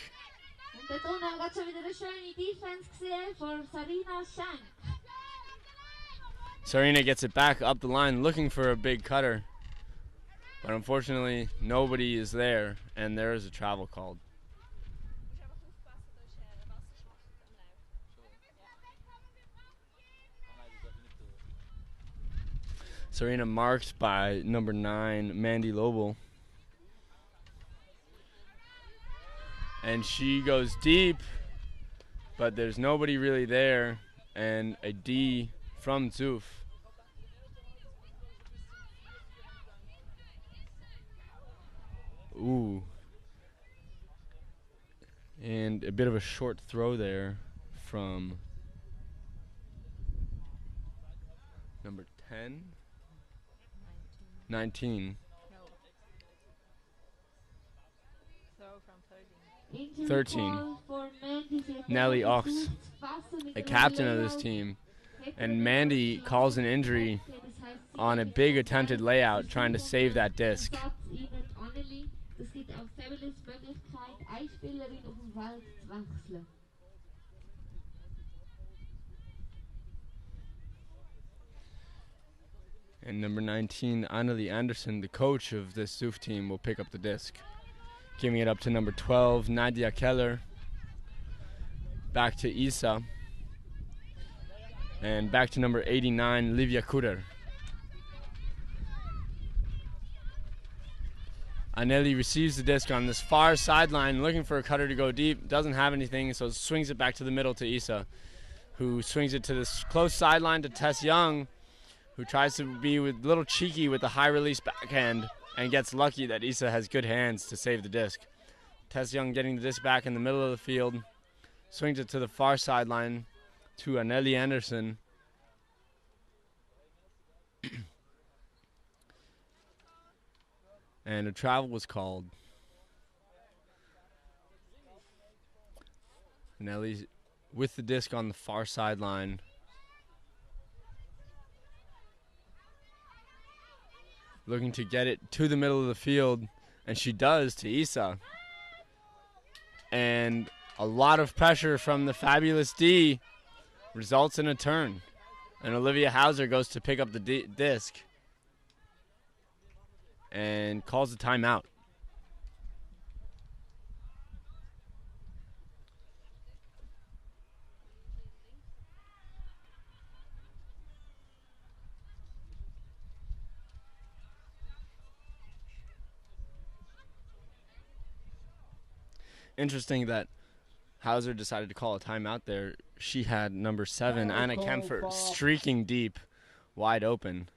Und dort unten hat schon wieder eine schöne Defense gesehen von Sarina Schenk. Sarina gets it back up the line looking for a big cutter, but unfortunately nobody is there, and there is a travel called. Sarina marked by number 9, Mandy Lobel. And she goes deep, but there's nobody really there, and a D from Zuf. Ooh. And a bit of a short throw there from number 10? 19. Throw from 13. Nellie Ox, the captain of this team. And Mandy calls an injury on a big attempted layout, trying to save that disc. And number 19, Annelie Anderson, the coach of this Zuf team, will pick up the disc. Giving it up to number 12, Nadia Keller. Back to Isa. And back to number 89, Livia Kuder. Annelie receives the disc on this far sideline, looking for a cutter to go deep. Doesn't have anything, so swings it back to the middle to Isa, who swings it to this close sideline to Tess Young, who tries to be a little cheeky with the high release backhand and gets lucky that Isa has good hands to save the disc. Tess Young getting the disc back in the middle of the field, swings it to the far sideline to Annelie Anderson. And a travel was called. Annelie with the disc on the far sideline. Looking to get it to the middle of the field, and she does to Isa. And a lot of pressure from the Fabulous D results in a turn. And Olivia Hauser goes to pick up the disc and calls a timeout. Interesting that Hauser decided to call a timeout there. She had number 7, Anna Kempfer, streaking deep, wide open.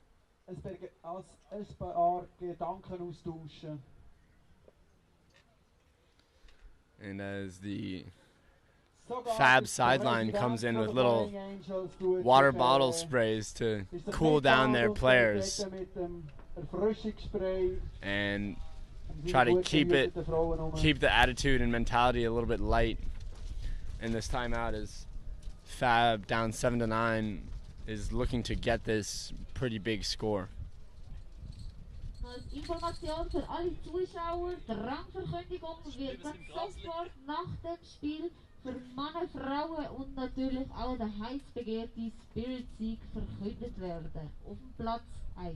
And as the Fab sideline comes in with little water bottle sprays to cool down their players and try to keep the attitude and mentality a little bit light. And this timeout is Fab down 7-9 is looking to get this pretty big score. als Information für alle Zuschauer, die Rangverkündigung wird dann sofort nach dem Spiel für Männer, Frauen und natürlich auch der heiß begehrte Spirit-Sieg verkündet werden. Auf dem Platz 1.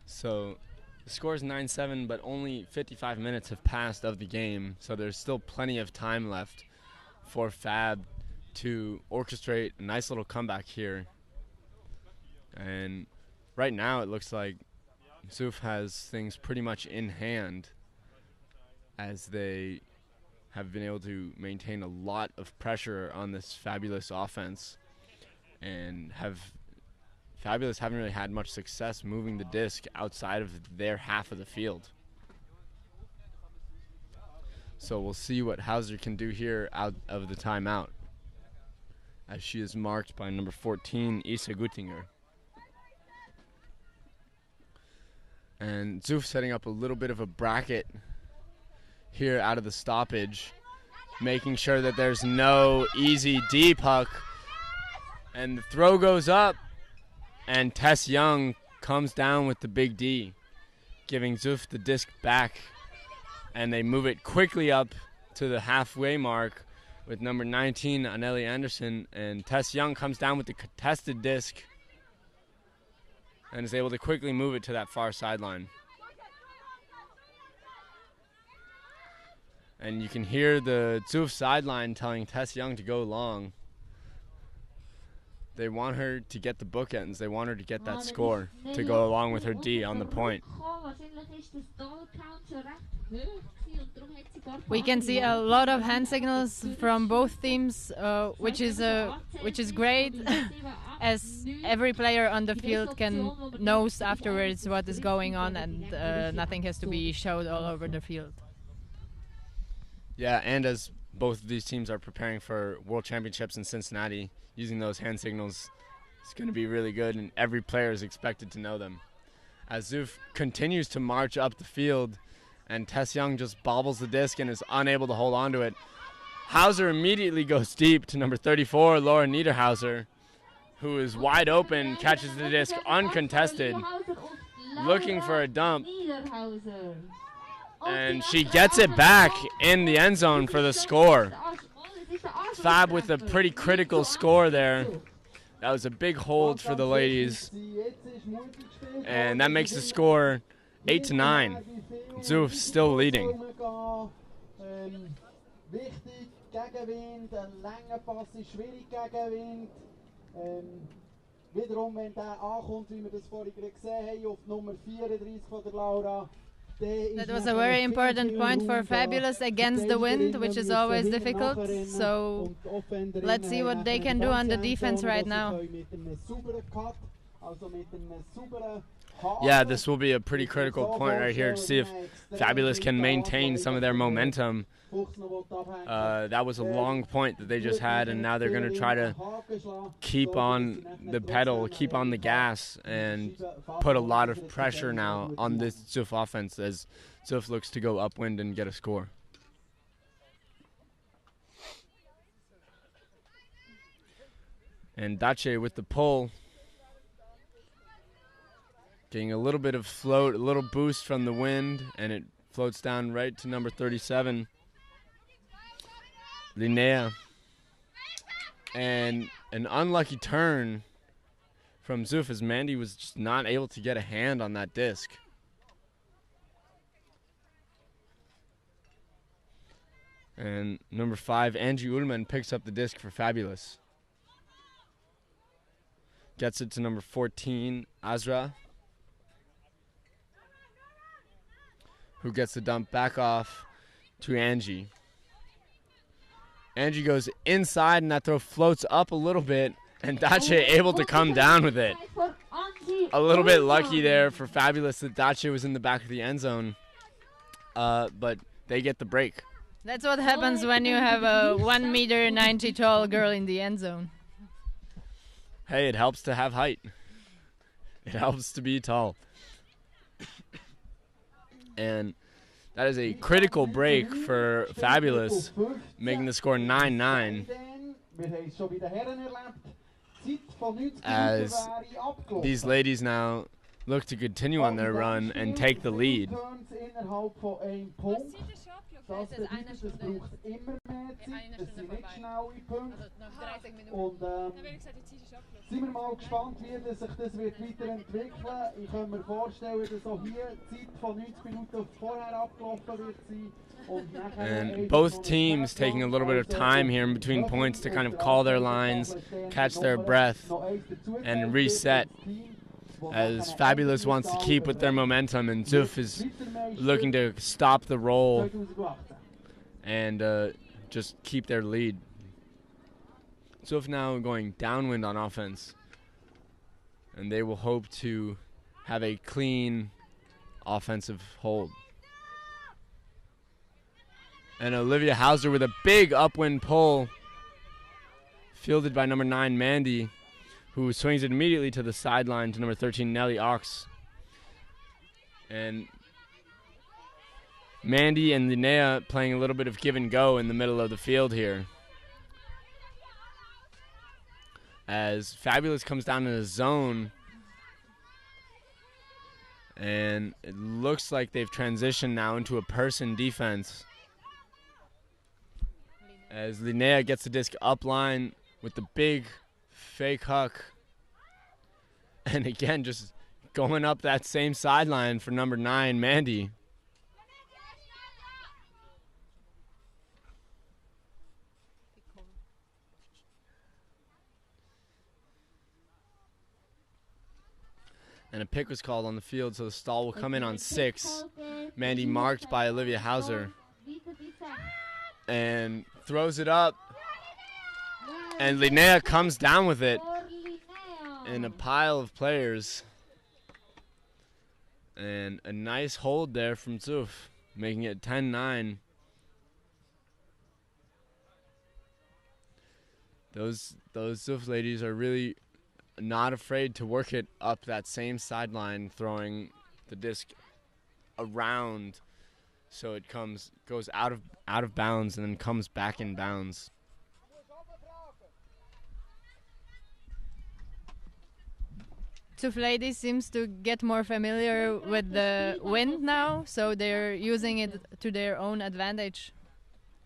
So the score is 9-7, but only 55 minutes have passed of the game, so there's still plenty of time left for Fab to orchestrate a nice little comeback here. And right now it looks like Zuf has things pretty much in hand, as they have been able to maintain a lot of pressure on this Fabulous offense, and Fabulous haven't really had much success moving the disc outside of their half of the field. So we'll see what Hauser can do here out of the timeout, as she is marked by number 14, Isa Guttinger. And Zuf setting up a little bit of a bracket here out of the stoppage, making sure that there's no easy deep puck. And the throw goes up, and Tess Young comes down with the big D, giving Zuf the disc back. And they move it quickly up to the halfway mark with number 19, Anneli Anderson. And Tess Young comes down with the contested disc and is able to quickly move it to that far sideline. And you can hear the Zuf sideline telling Tess Young to go long. They want her to get the bookends. They want her to get that score to go along with her D on the point. We can see a lot of hand signals from both teams, which is great, as every player on the field knows afterwards what is going on, and nothing has to be showed all over the field. Yeah, and as both of these teams are preparing for World Championships in Cincinnati, using those hand signals is going to be really good, and every player is expected to know them. As Zuf continues to march up the field, and Tess Young just bobbles the disc and is unable to hold on to it. Hauser immediately goes deep to number 34, Laura Niederhauser, who is wide open, catches the disc uncontested, looking for a dump. And she gets it back in the end zone for the score. Fab with a pretty critical score there. That was a big hold for the ladies. And that makes the score 8-9. Zuf still leading. Wichtig, Gegenwind, ein langer Pass ist schwierig Gegenwind. Wiederum, wenn der ankommt, wie wir das vorhin gesehen haben, auf Nummer 34 von der Laura. That was a very important point for Fabulous against the wind, which is always difficult. So let's see what they can do on the defense right now. Yeah, this will be a pretty critical point right here to see if Fabulous can maintain some of their momentum. That was a long point that they just had, and now they're going to try to keep on the pedal, keep on the gas, and put a lot of pressure now on this Zuf offense as Zuf looks to go upwind and get a score. And Dace with the pull, getting a little bit of float, a little boost from the wind, and it floats down right to number 37. Linnea. And an unlucky turn from Zuf as Mandy was just not able to get a hand on that disc. And number 5, Angie Ullman, picks up the disc for Fabulous. Gets it to number 14, Azra, who gets the dump back off to Angie. Angie goes inside, and that throw floats up a little bit, and Dace able to come down with it. A little bit lucky there for Fabulous that Dace was in the back of the end zone, but they get the break. That's what happens when you have a 1.90 meter tall girl in the end zone. Hey, it helps to have height. It helps to be tall. And that is a critical break for Fabulous, making the score 9-9. Wir haben es schon bei den Herren erlebt. Die Zeit von 90 Minuten As wäre abgelaufen. these ladies now look to continue on their run and take the lead. Turns innerhalb von einem Was Punkt. sieht der Shotclock? Das Das ist eine bedeutet, es Stunde. braucht immer mehr Zeit. Eine Es Stunde sind nicht vorbei. schnelle Punkte. Also noch 30 Minuten. Und Dann würde ich gesagt, jetzt ist der Shotclock. sind wir mal gespannt, wie sich das wird weiterentwickeln. Ich kann mir vorstellen, dass auch hier die Zeit von 90 Minuten vorher abgelaufen wird sein. Und nachher And both teams taking a little bit of time here in between points to kind of call their lines, catch their breath, and reset. As Fabulous wants to keep with their momentum, and Zuf is looking to stop the roll and just keep their lead. Zuf now going downwind on offense, and they will hope to have a clean offensive hold. And Olivia Hauser with a big upwind pull, fielded by number 9 Mandy, who swings it immediately to the sideline to number 13 Nelly Ox. And Mandy and Linnea playing a little bit of give and go in the middle of the field here. As Fabulous comes down in a zone, and it looks like they've transitioned now into a person defense. As Linnea gets the disc upline with the big fake huck. And again, just going up that same sideline for number 9, Mandy. And a pick was called on the field, so the stall will come in on 6. Mandy marked by Olivia Hauser. And throws it up. And Linnea comes down with it in a pile of players. And a nice hold there from Zuf, making it 10-9. Those Zuf ladies are really not afraid to work it up that same sideline, throwing the disc around so it goes out of bounds and then comes back in bounds. Zuf ladies seems to get more familiar with the wind now, so they're using it to their own advantage.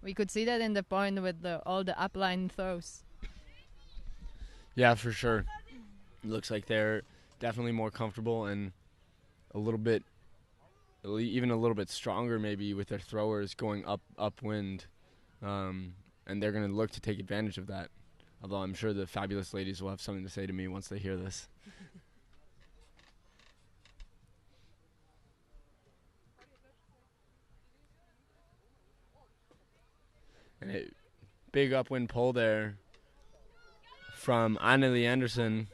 We could see that in the point with all the upline throws. Yeah, for sure. Looks like they're definitely more comfortable and even a little bit stronger maybe with their throwers going upwind, and they're going to look to take advantage of that. Although I'm sure the Fabulous ladies will have something to say to me once they hear this. And a big upwind pull there from Annelie Anderson.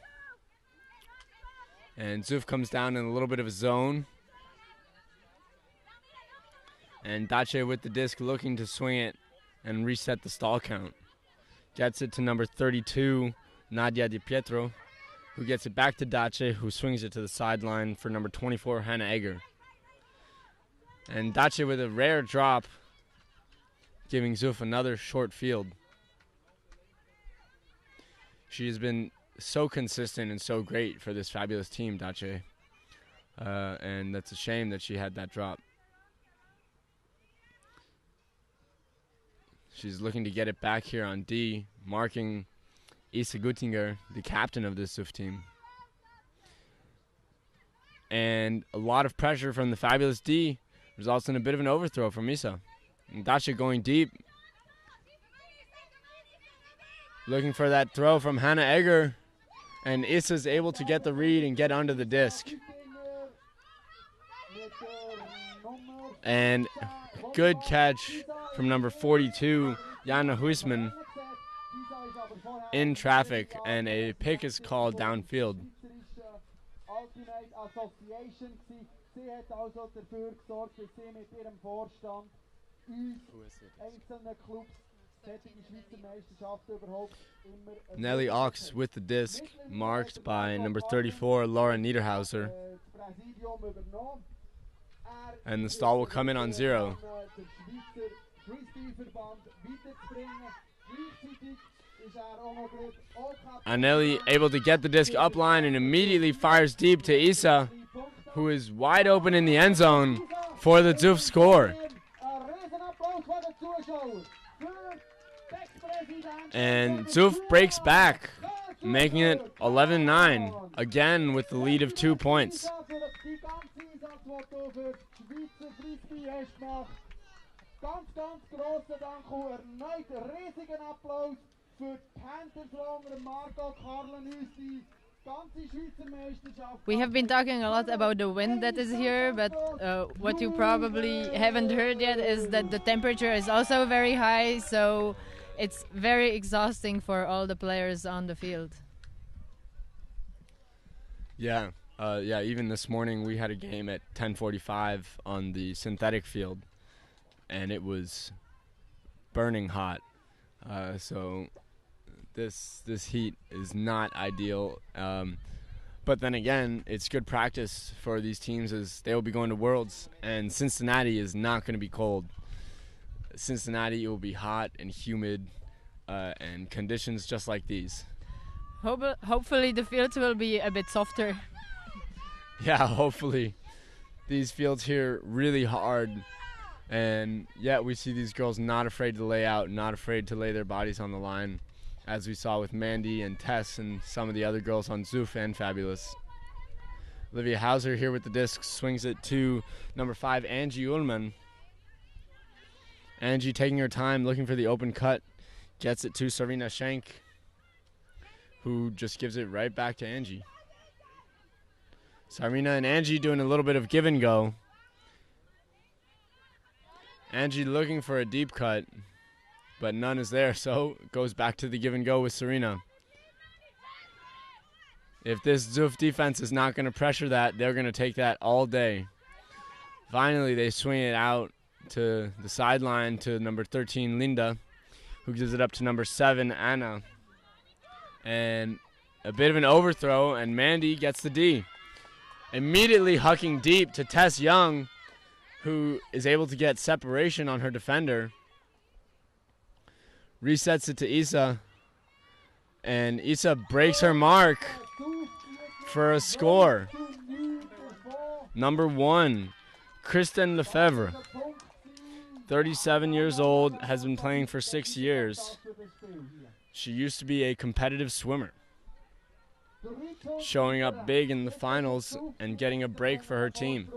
And Zuf comes down in a little bit of a zone. And Dace with the disc looking to swing it and reset the stall count. Gets it to number 32, Nadia Di Pietro, who gets it back to Dace, who swings it to the sideline for number 24, Hannah Egger. And Dace with a rare drop, giving Zuf another short field. She has been so consistent and so great for this Fabulous team, Dace. And that's a shame that she had that drop. She's looking to get it back here on D, marking Isa Guttinger, the captain of this Zuf team. And a lot of pressure from the Fabulous D results in a bit of an overthrow from Isa. And Dace going deep. Looking for that throw from Hannah Egger. And Isa's able to get the read and get under the disc. And good catch from number 42, Jana Huisman, in traffic, and a pick is called downfield. Nelly Ox with the disc, marked by number 34, Laura Niederhauser. And the stall will come in on 0. Anelli able to get the disc up line and immediately fires deep to Isa, who is wide open in the end zone for the Zuf score. And Zuf breaks back, making it 11-9, again with the lead of 2 points. We have been talking a lot about the wind that is here, but what you probably haven't heard yet is that the temperature is also very high, so it's very exhausting for all the players on the field. Yeah, even this morning we had a game at 10:45 on the synthetic field, and it was burning hot. So this heat is not ideal. But then again, it's good practice for these teams as they will be going to Worlds, and Cincinnati is not going to be cold. Cincinnati will be hot and humid, and conditions just like these. Hopefully the fields will be a bit softer. Yeah, hopefully. These fields here really hard, and yet we see these girls not afraid to lay out, not afraid to lay their bodies on the line, as we saw with Mandy and Tess and some of the other girls on Zuf and Fabulous. Olivia Hauser here with the disc, swings it to number 5, Angie Ullman. Angie taking her time, looking for the open cut, gets it to Sarina Schenk, who just gives it right back to Angie. Sarina and Angie doing a little bit of give and go. Angie looking for a deep cut, but none is there, so it goes back to the give and go with Sarina. If this Zuf defense is not going to pressure that, they're going to take that all day. Finally, they swing it out to the sideline to number 13, Linda, who gives it up to number 7, Anna. And a bit of an overthrow, and Mandy gets the D. Immediately hucking deep to Tess Young, who is able to get separation on her defender. Resets it to Isa, and Isa breaks her mark for a score. Number 1, Kristen Lefebvre, 37 years old, has been playing for 6 years. She used to be a competitive swimmer, showing up big in the finals and getting a break for her team.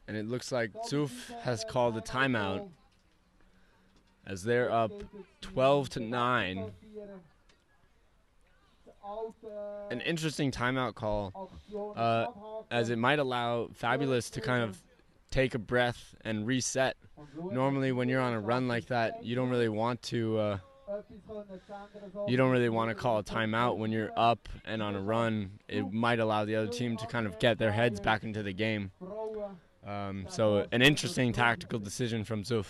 And it looks like Zuf has called a timeout as they're up 12-9. An interesting timeout call, as it might allow Fabulous to kind of take a breath and reset. Normally when you're on a run like that, you don't really want to call a timeout when you're up and on a run. It might allow the other team to kind of get their heads back into the game. So an interesting tactical decision from Zuf.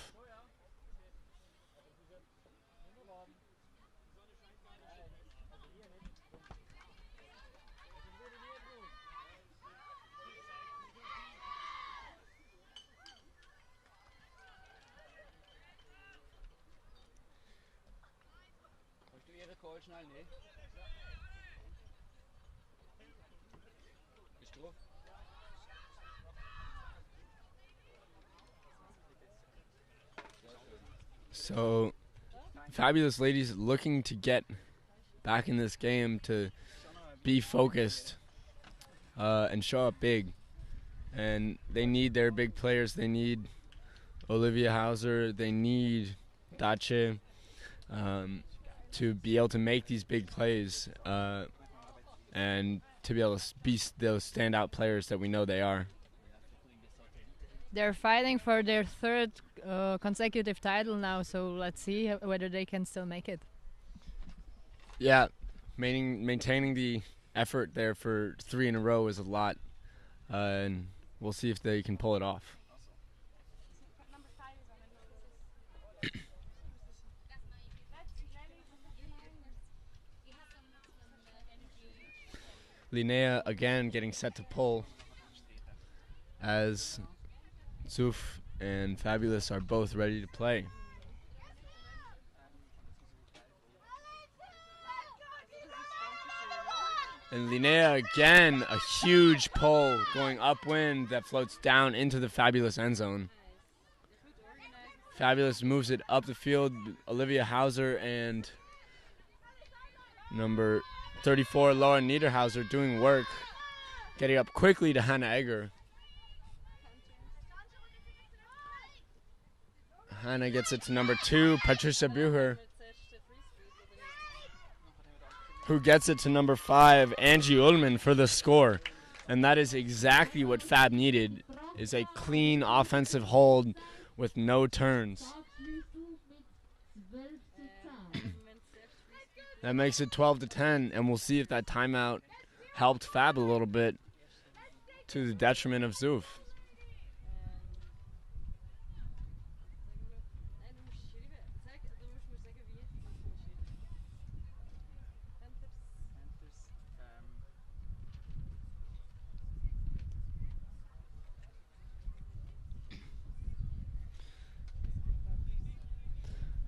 So, Fabulous ladies looking to get back in this game, to be focused and show up big. And they need their big players. They need Olivia Hauser. They need Dace to be able to make these big plays and to be able to be those standout players that we know they are. They're fighting for their third consecutive title now, so let's see whether they can still make it. Yeah, maintaining the effort there for 3 in a row is a lot, and we'll see if they can pull it off. Linnea again getting set to pull as Zuf and Fabulous are both ready to play. And Linnea again, a huge pull going upwind that floats down into the Fabulous end zone. Fabulous moves it up the field. Olivia Hauser and number 34, Laura Niederhauser, doing work. Getting up quickly to Hannah Egger. Hannah gets it to number 2, Patricia Bucher, who gets it to number 5, Angie Ullman, for the score. And that is exactly what Fab needed, is a clean offensive hold with no turns. That makes it 12-10, and we'll see if that timeout helped Fab a little bit to the detriment of Zuf.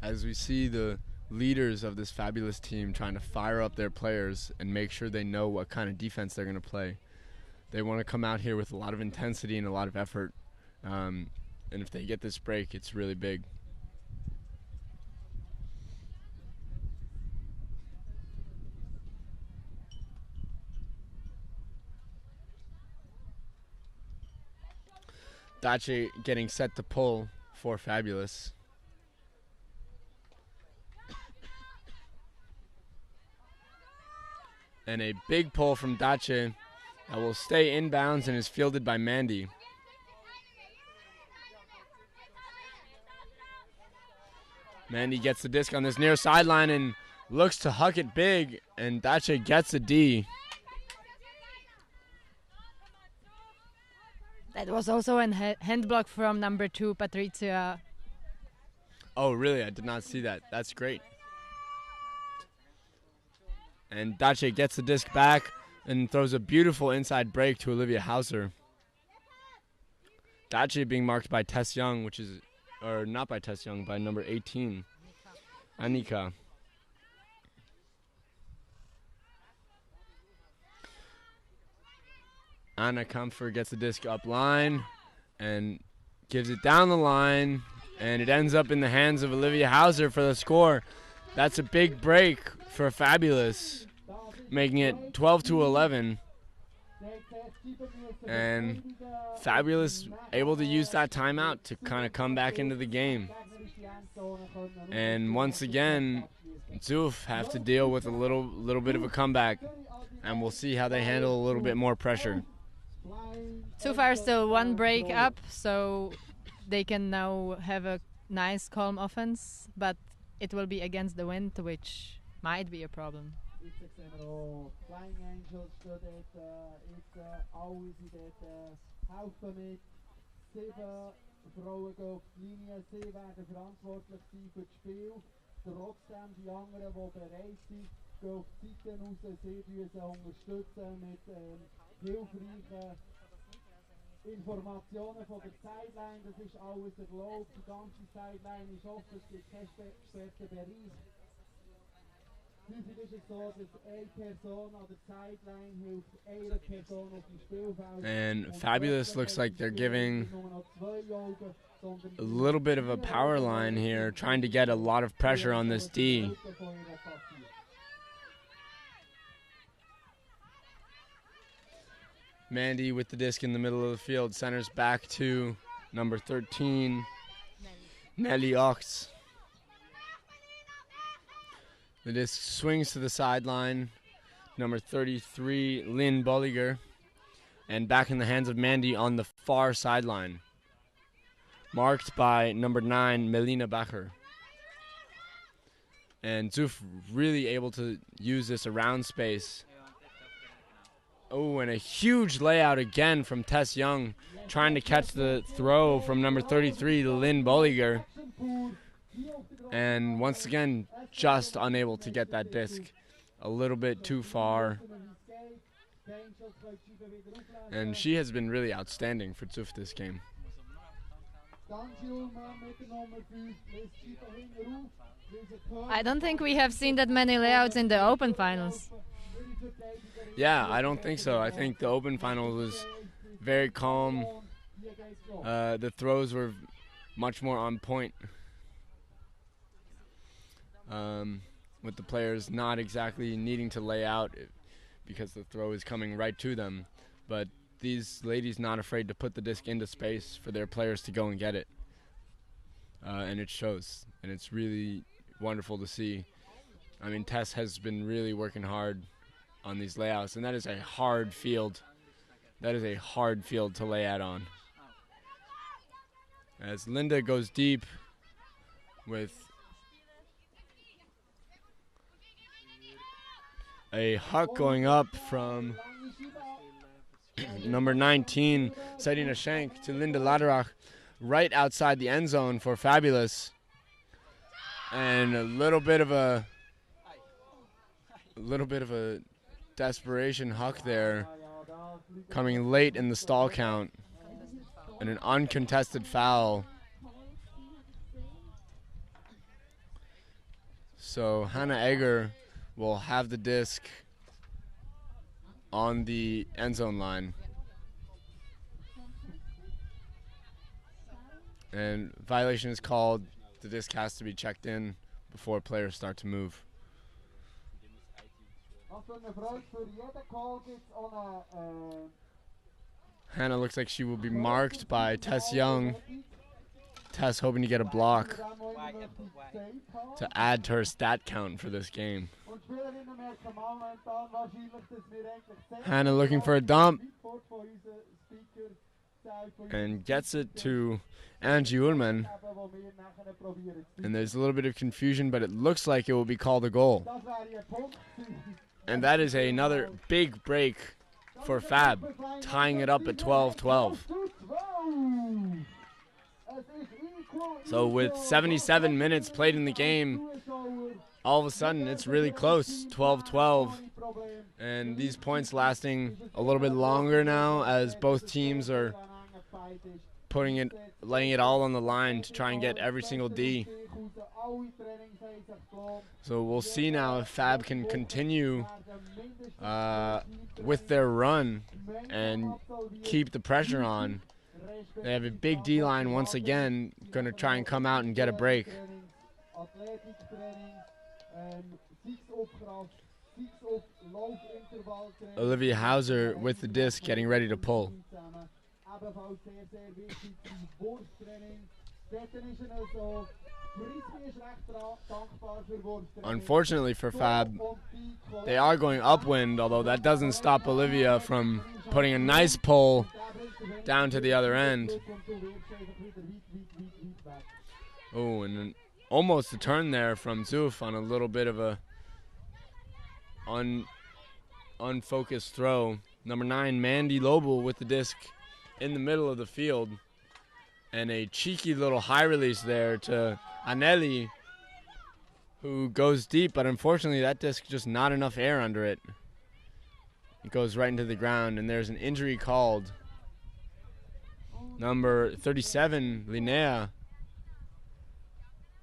As we see the leaders of this Fabulous team trying to fire up their players and make sure they know what kind of defense they're going to play. They want to come out here with a lot of intensity and a lot of effort. And if they get this break, it's really big. Dace getting set to pull for Fabulous. And a big pull from Dace that will stay inbounds and is fielded by Mandy. Mandy gets the disc on this near sideline and looks to huck it big, and Dace gets a D. That was also a hand block from number 2, Patricia. Oh, really? I did not see that. That's great. And Dace gets the disc back and throws a beautiful inside break to Olivia Hauser. Dace being marked by Tess Young, or not by Tess Young, by number 18, Annika. Anna Kampfer gets the disc up line and gives it down the line, and it ends up in the hands of Olivia Hauser for the score. That's a big break for Fabulous, making it 12-11. And Fabulous able to use that timeout to kind of come back into the game. And once again, Zuf have to deal with a little bit of a comeback, and we'll see how they handle a little bit more pressure. So far still one break up, so they can now have a nice calm offense, but it will be against the wind, which might be a problem. Flying Angels steht jetzt alle sind dort helfen mit. 7 Frauen gehen auf die Linie, sie werden verantwortlich sein für das Spiel. Trotzdem die anderen, die bereit sind, gehen auf die Seiten raus, sie unterstützen mit hilfreichen Informationen von der Sideline. Das ist alles erlaubt, die ganze Sideline ist offen, es gibt keinen gesperrten Bereich. Häufig ist es so, dass eine Person an der Sideline hilft einer Person auf dem Spielfeld. And Fabulous looks like they're giving a little bit of a power line here, trying to get a lot of pressure on this D. Mandy with the disc in the middle of the field, centers back to number 13, Nelly Ox. The disc swings to the sideline, number 33, Lynn Bolliger, and back in the hands of Mandy on the far sideline, marked by number 9, Melina Bacher. And Zuf really able to use this around space. Oh, and a huge layout again from Tess Young, trying to catch the throw from number 33, Lynn Bolliger. And once again, just unable to get that disc. A little bit too far. And she has been really outstanding for Zuf this game. I don't think we have seen that many layouts in the open finals. Yeah, I don't think so. I think the open final was very calm. The throws were much more on point. With the players not exactly needing to lay out because the throw is coming right to them. But these ladies not afraid to put the disc into space for their players to go and get it. And it shows. And it's really wonderful to see. I mean, Tess has been really working hard on these layouts, and that is a hard field. That is a hard field to lay out on. As Linda goes deep with a huck going up from number 19, setting a shank to Linda Laderach right outside the end zone for Fabulous. And a little bit of a desperation huck there, coming late in the stall count, and an uncontested foul. So Hannah Egger will have the disc on the end zone line. And violation is called. The disc has to be checked in before players start to move. Hannah looks like she will be marked by Tess Young. Tess hoping to get a block to add to her stat count for this game. Hannah looking for a dump and gets it to Angie Ullman. And there's a little bit of confusion, but it looks like it will be called a goal. And that is another big break for Fab, tying it up at 12-12. So with 77 minutes played in the game, all of a sudden it's really close, 12-12. And these points lasting a little bit longer now as both teams are laying it all on the line to try and get every single D. So we'll see now if Fab can continue with their run and keep the pressure on. They have a big D line once again, going to try and come out and get a break. Olivia Hauser with the disc, getting ready to pull. Unfortunately for Fab, they are going upwind, although that doesn't stop Olivia from putting a nice pull down to the other end. Oh, and then almost a turn there from Zuf on a little bit of a unfocused throw. Number 9, Mandy Lobel with the disc in the middle of the field. And a cheeky little high release there to Anelli, who goes deep, but unfortunately that disc just not enough air under it. It goes right into the ground, and there's an injury called. Number 37, Linnea,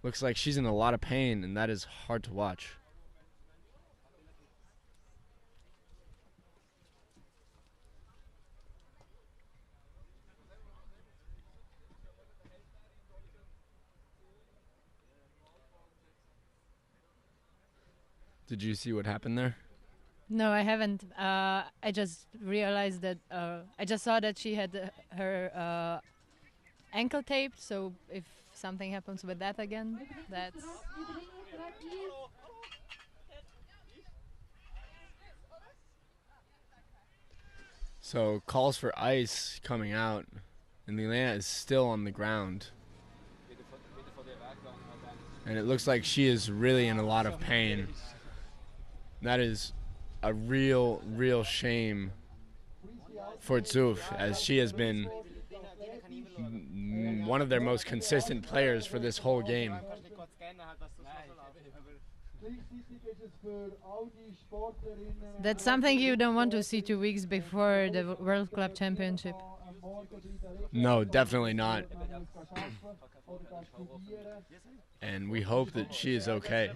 looks like she's in a lot of pain, and that is hard to watch. Did you see what happened there? No, I haven't. I just realized that I just saw that she had her ankle taped. So if something happens with that again, that's. So calls for ice coming out, and Linnea is still on the ground. And it looks like she is really in a lot of pain. That is a real shame for Zuf, as she has been one of their most consistent players for this whole game. That's something you don't want to see 2 weeks before the World Club Championship. No, definitely not. And we hope that she is okay.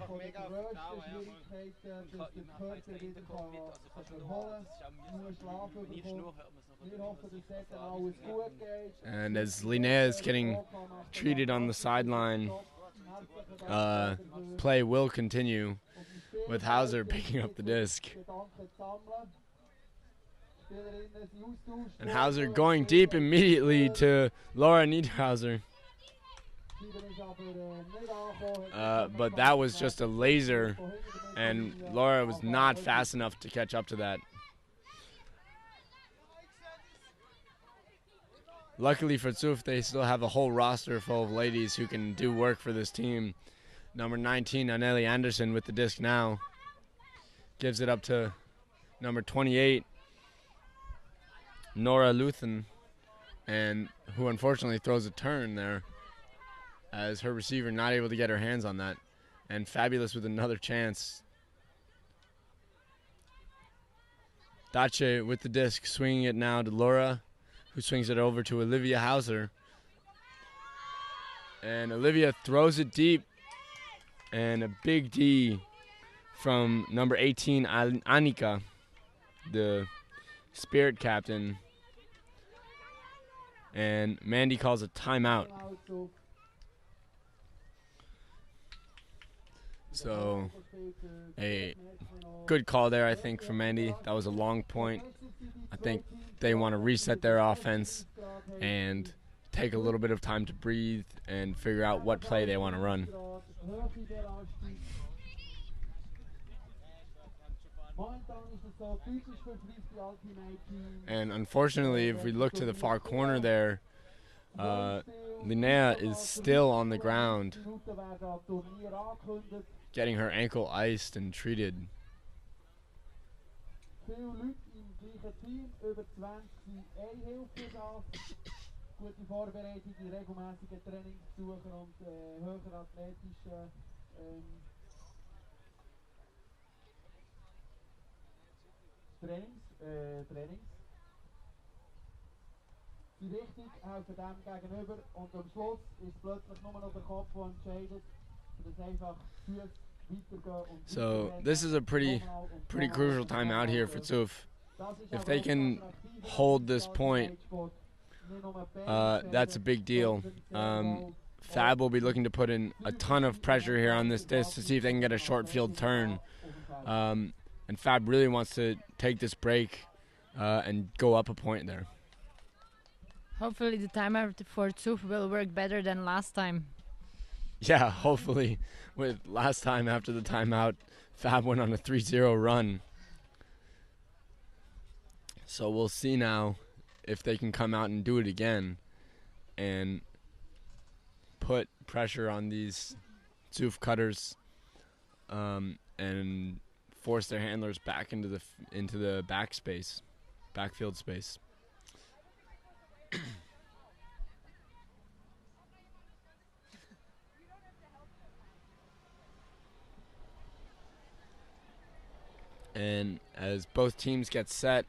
And as Linnea is getting treated on the sideline, play will continue with Hauser picking up the disc. And Hauser going deep immediately to Laura Niederhauser. But that was just a laser, and Laura was not fast enough to catch up to that. Luckily for Zuf, they still have a whole roster full of ladies who can do work for this team. Number 19, Anneli Anderson with the disc now. Gives it up to number 28, Nora Luthen, and who unfortunately throws a turn there as her receiver not able to get her hands on that. And Fabulous with another chance. Dace with the disc, swinging it now to Laura, who swings it over to Olivia Hauser. And Olivia throws it deep, and a big D from number 18, Annika, the Spirit captain. And Mandy calls a timeout. So a good call there, I think, from Mandy. That was a long point. I think they want to reset their offense and take a little bit of time to breathe and figure out what play they want to run. And unfortunately, if we look to the far corner there, Linnea is still on the ground, getting her ankle iced and treated. Trainings. Die Richtung helfen dem gegenüber und am Schluss ist plötzlich nur noch der Kopf, der entscheidet, dass einfach die Füße weitergehen und So this is a pretty crucial timeout here for Zuf. If they can hold this point, that's a big deal. Fab will be looking to put in a ton of pressure here on this disc to see if they can get a short field turn. And Fab really wants to take this break and go up a point there. Hopefully the timeout for Zuf will work better than last time. Yeah, hopefully. With last time after the timeout, Fab went on a 3-0 run. So we'll see now if they can come out and do it again and put pressure on these Zuf cutters and force their handlers back into the backfield space. And as both teams get set,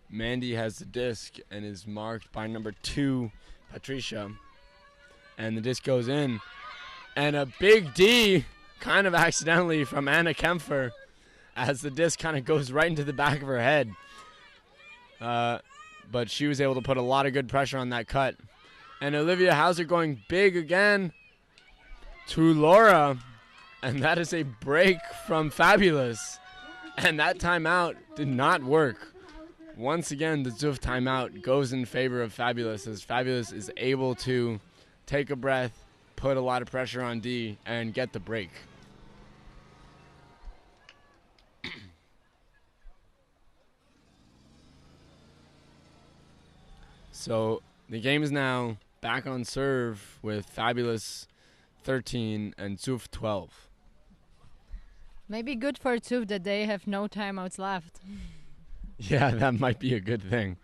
Mandy has the disc and is marked by number 2, Patricia. And the disc goes in. And a big D, kind of accidentally, from Anna Kempfer, as the disc kind of goes right into the back of her head. But she was able to put a lot of good pressure on that cut. And Olivia Hauser going big again to Laura. And that is a break from Fabulous. And that timeout did not work. Once again, the Zuf timeout goes in favor of Fabulous, as Fabulous is able to take a breath, put a lot of pressure on D, and get the break. So the game is now back on serve with Fabulous 13 and Zuf 12. Maybe good for Zuf that they have no timeouts left. Yeah, that might be a good thing.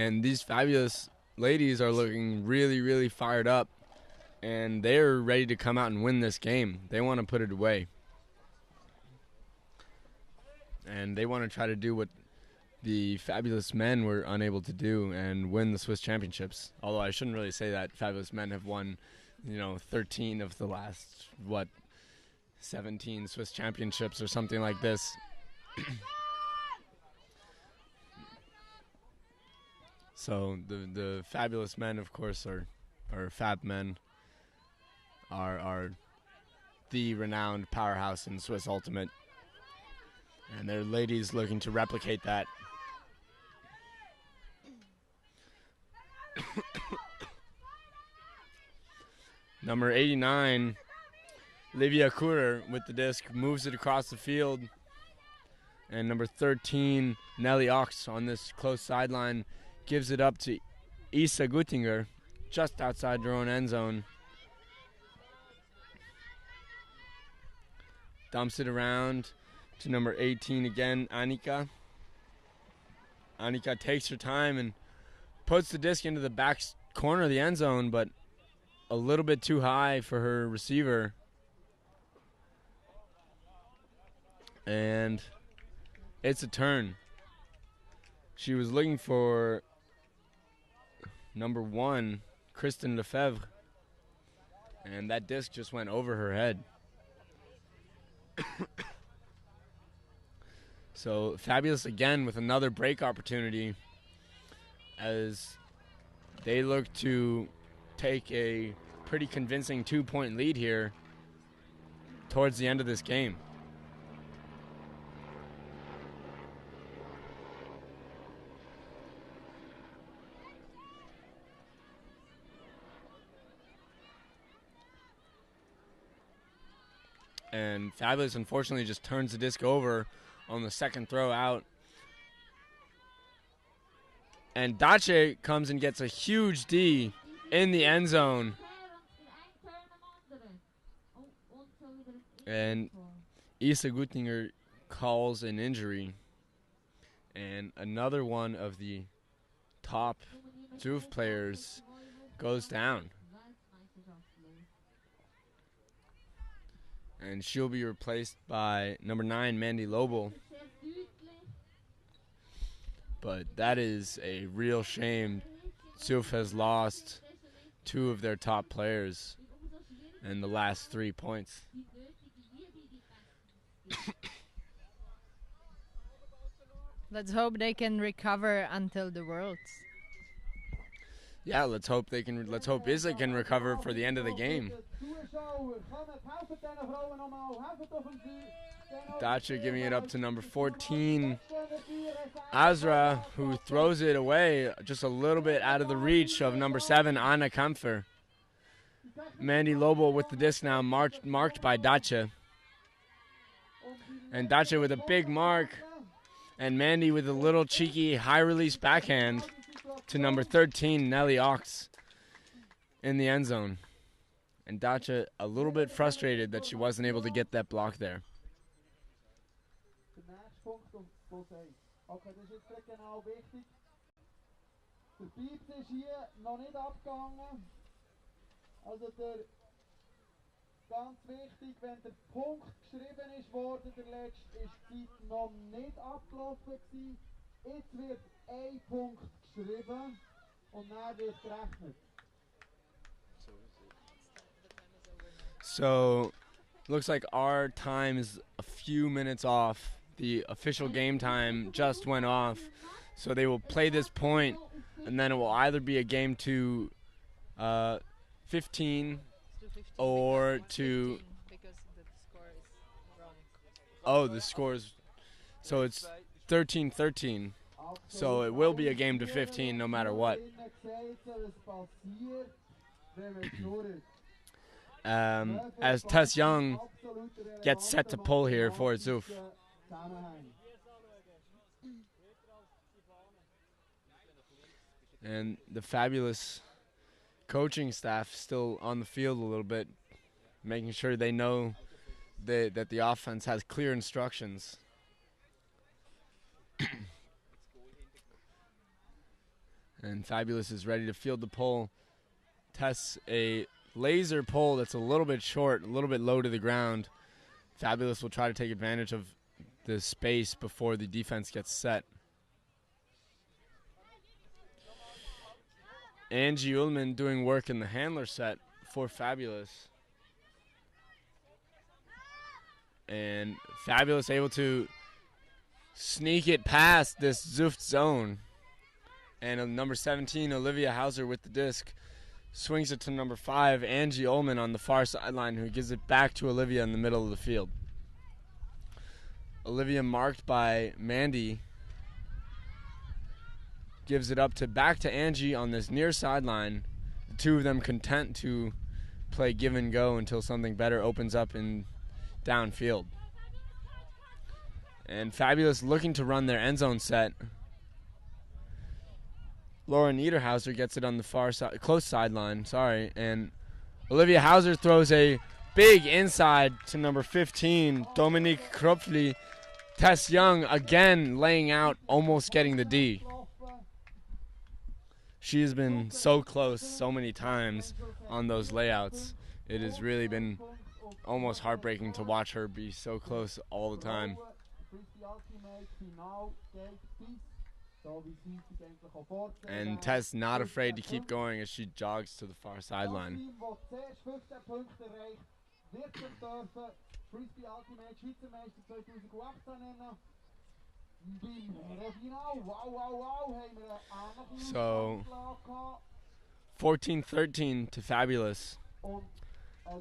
And these fabulous ladies are looking really, really fired up. And they're ready to come out and win this game. They want to put it away. And they want to try to do what the fabulous men were unable to do and win the Swiss championships. Although I shouldn't really say that. Fabulous men have won, 13 of the last, 17 Swiss championships or something like this. So the fabulous men, of course, or fab men, are the renowned powerhouse in Swiss Ultimate. And their ladies looking to replicate that. Number 89, Livia Kurer with the disc, moves it across the field. And number 13, Nelly Ox on this close sideline, gives it up to Isa Guttinger, just outside their own end zone. Dumps it around to number 18 again, Annika. Annika takes her time and puts the disc into the back corner of the end zone, but a little bit too high for her receiver. And it's a turn. She was looking for number 1, Kristen Lefebvre, and that disc just went over her head. So Fabulous again with another break opportunity as they look to take a pretty convincing 2-point lead here towards the end of this game. And Fabulous unfortunately just turns the disc over on the second throw out. And Dace comes and gets a huge D in the end zone. And Isa Guttinger calls an injury. And another one of the top Züri players goes down. And she'll be replaced by number 9, Mandy Lobel. But that is a real shame. Züri has lost 2 of their top players in the last 3 points. Let's hope they can recover until the Worlds. Yeah, let's hope they can. Let's hope Isa can recover for the end of the game. Dacia giving it up to number 14, Azra, who throws it away just a little bit out of the reach of number 7, Anna Kampfer. Mandy Lobel with the disc now marked by Dacia. And Dacia with a big mark, and Mandy with a little cheeky high-release backhand to number 13, Nelly Ox, in the end zone. And Dacia a little bit frustrated that she wasn't able to get that block there. Okay, das ist jetzt genau wichtig. Der Pieps ist hier noch nicht abgegangen. Also ganz wichtig, wenn der Punkt geschrieben ist worden, der letzte, ist die Zeit noch nicht abgelaufen gewesen. Jetzt wird ein Punkt geschrieben und dann wird gerechnet. So, looks like our time is a few minutes off. The official game time just went off. So they will play this point, and then it will either be a game to 15 or to... Oh, the score is... So it's 13-13. So it will be a game to 15 no matter what. As Tess Young gets set to pull here for Züri. And the fabulous coaching staff still on the field a little bit, making sure they know that the offense has clear instructions. And Fabulous is ready to field the pole. Tests a laser pole that's a little bit short, a little bit low to the ground. Fabulous will try to take advantage of the space before the defense gets set. Angie Ullman doing work in the handler set for Fabulous. And Fabulous able to sneak it past this Zuft zone. And number 17, Olivia Hauser with the disc, swings it to number 5, Angie Ullman on the far sideline, who gives it back to Olivia in the middle of the field. Olivia, marked by Mandy, gives it back to Angie on this near sideline. The two of them content to play give and go until something better opens up in downfield. And Fabulous looking to run their end zone set. Laura Niederhauser gets it on the far side, close sideline, and Olivia Hauser throws a big inside to number 15, Dominique Kropfli. Tess Young again laying out, almost getting the D. She has been so close so many times on those layouts. It has really been almost heartbreaking to watch her be so close all the time. And Tess not afraid to keep going as she jogs to the far sideline. So 14-13 to Fabulous.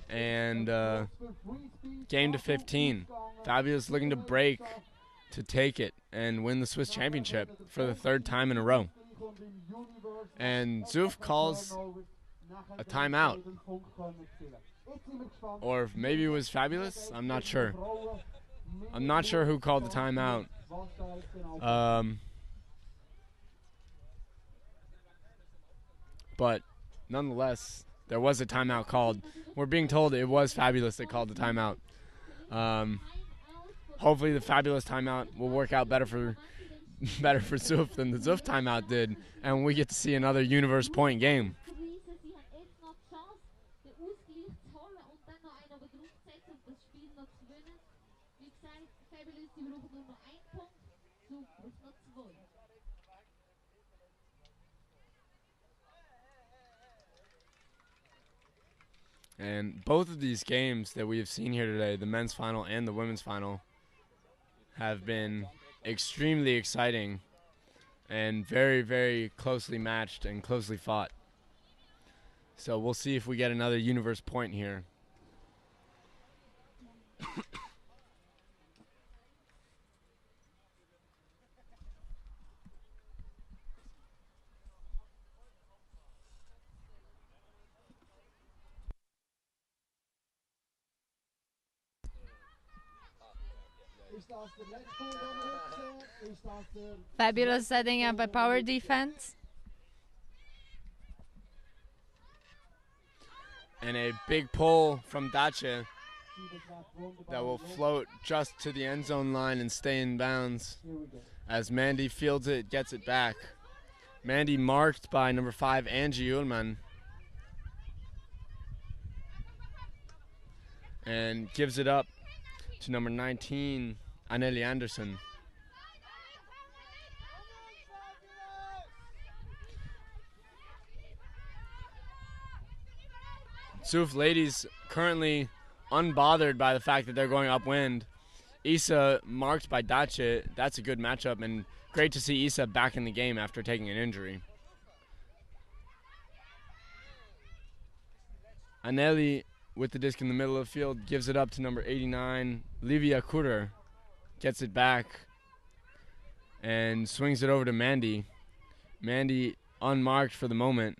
And game to 15. Fabulous looking to break to take it and win the Swiss Championship for the third time in a row. And Zuf calls a timeout. Or maybe it was Fabulous. I'm not sure. I'm not sure who called the timeout. But nonetheless, there was a timeout called. We're being told it was Fabulous that called the timeout. Hopefully the Fabulous timeout will work out better for Zuf than the Zuf timeout did, and we get to see another universe point game. And both of these games that we have seen here today, the men's final and the women's final, have been extremely exciting and very, very closely matched and closely fought. So we'll see if we get another universe point here. Fabulous setting up a power defense. And a big pull from Dace that will float just to the end zone line and stay in bounds as Mandy fields it, gets it back. Mandy marked by number 5, Angie Ullman, and gives it up to number 19, Anneli Anderson. Zuf ladies currently unbothered by the fact that they're going upwind. Issa marked by Dace. That's a good matchup, and great to see Issa back in the game after taking an injury. Anneli with the disc in the middle of the field gives it up to number 89, Livia Kutter. Gets it back and swings it over to Mandy. Mandy unmarked for the moment.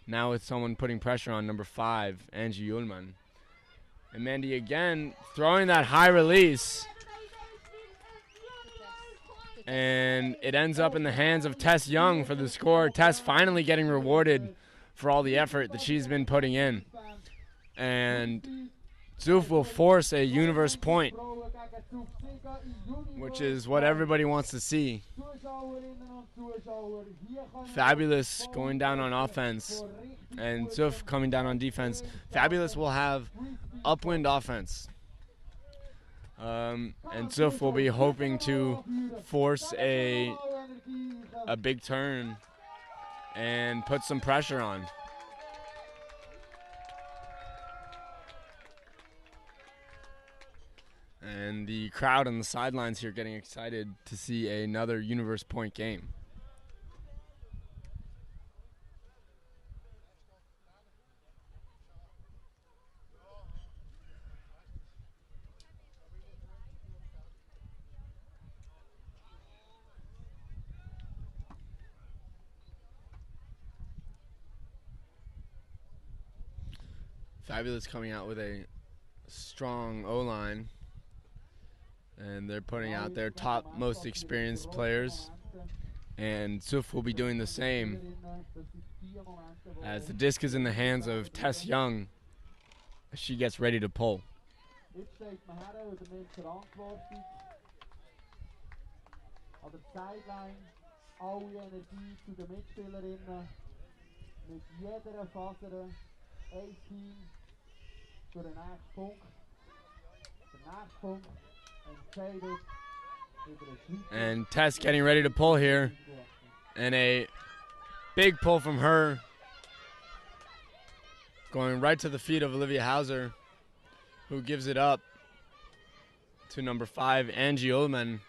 Now with someone putting pressure on number 5, Angie Ullman. And Mandy again throwing that high release. And it ends up in the hands of Tess Young for the score. Tess finally getting rewarded for all the effort that she's been putting in. And Zuf will force a universe point, which is what everybody wants to see. Fabulous going down on offense and Zuf coming down on defense. Fabulous will have upwind offense. And Zuf will be hoping to force a big turn and put some pressure on. And the crowd on the sidelines here getting excited to see another universe point game. Fabulous coming out with a strong O-line. And they're putting out their top most experienced players. And Zuf will be doing the same as the disc is in the hands of Tess Young as she gets ready to pull. And Tess getting ready to pull here. And a big pull from her. Going right to the feet of Olivia Hauser, who gives it up to number 5, Angie Ullman.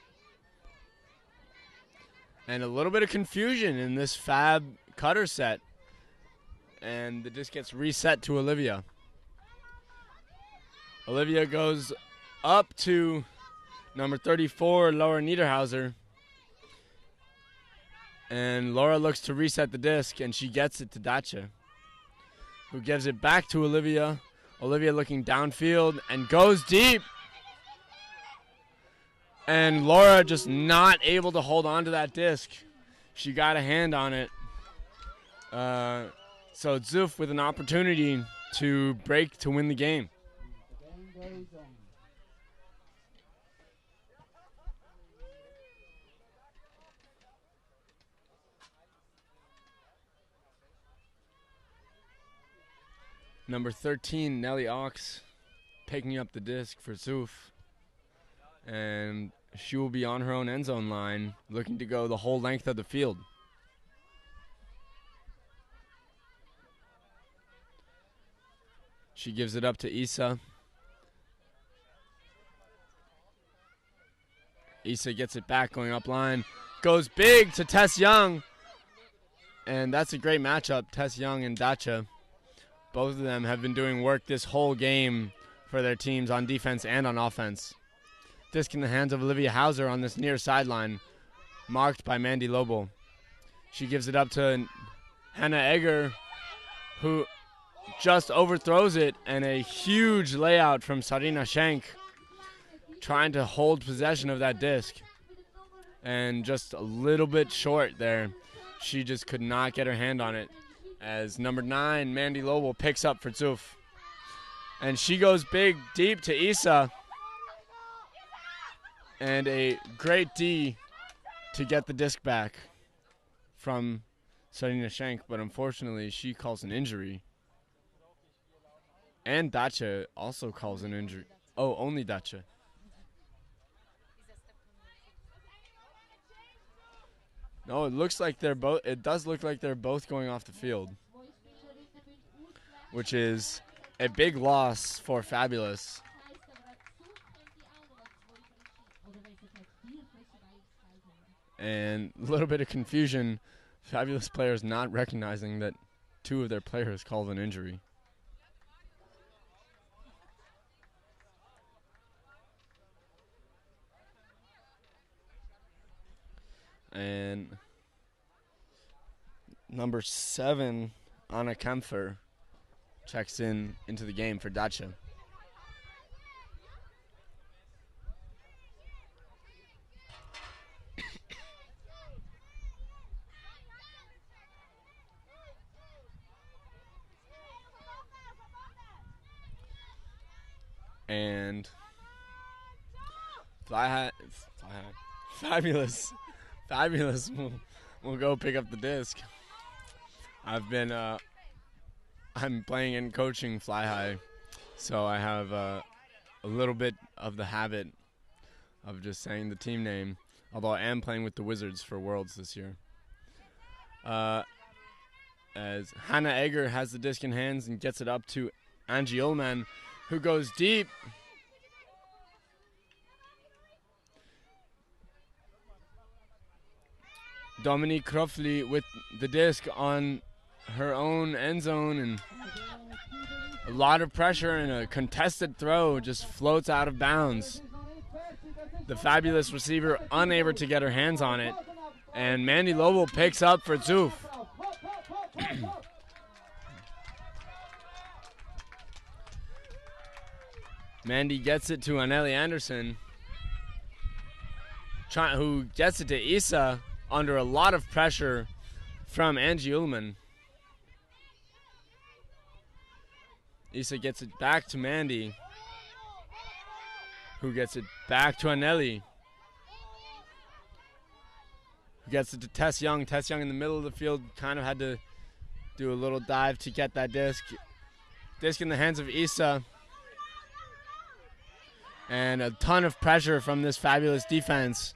And a little bit of confusion in this Fab cutter set. And the disc gets reset to Olivia. Olivia goes up to number 34, Laura Niederhauser. And Laura looks to reset the disc, and she gets it to Dacia, who gives it back to Olivia. Olivia looking downfield and goes deep. And Laura just not able to hold on to that disc. She got a hand on it. So Zuf with an opportunity to break to win the game. Number 13, Nellie Ox, picking up the disc for Zuf. And she will be on her own end zone line, looking to go the whole length of the field. She gives it up to Issa. Issa gets it back, going up line. Goes big to Tess Young. And that's a great matchup, Tess Young and Dacia. Both of them have been doing work this whole game for their teams on defense and on offense. Disc in the hands of Olivia Hauser on this near sideline, marked by Mandy Lobo. She gives it up to Hannah Egger, who just overthrows it, and a huge layout from Sarina Schenk, trying to hold possession of that disc. And just a little bit short there. She just could not get her hand on it, as number 9, Mandy Lobo, picks up for Zuf. And she goes big, deep to Issa. And a great D to get the disc back from Sarina Schenk, but unfortunately she calls an injury. And Dacia also calls an injury. Oh, only Dacia. No, it looks like they're both. It does look like they're both going off the field, which is a big loss for Fabulous. And a little bit of confusion. Fabulous players not recognizing that 2 of their players called an injury. And number 7, Anna Kempfer, checks into the game for Dacia. And Fabulous will go pick up the disc. I'm playing and coaching Fly High, so I have a little bit of the habit of just saying the team name, although I am playing with the Wizards for Worlds this year. As Hannah Egger has the disc in hands and gets it up to Angie Ullman, who goes deep. Dominique Croffley with the disc on her own end zone, and a lot of pressure and a contested throw just floats out of bounds. The Fabulous receiver unable to get her hands on it, and Mandy Lobel picks up for Zuf. Mandy gets it to Anneli Anderson, who gets it to Issa under a lot of pressure from Angie Ullman. Issa gets it back to Mandy, who gets it back to Anneli, who gets it to Tess Young. Tess Young in the middle of the field kind of had to do a little dive to get that disc. Disc in the hands of Issa. And a ton of pressure from this Fabulous defense.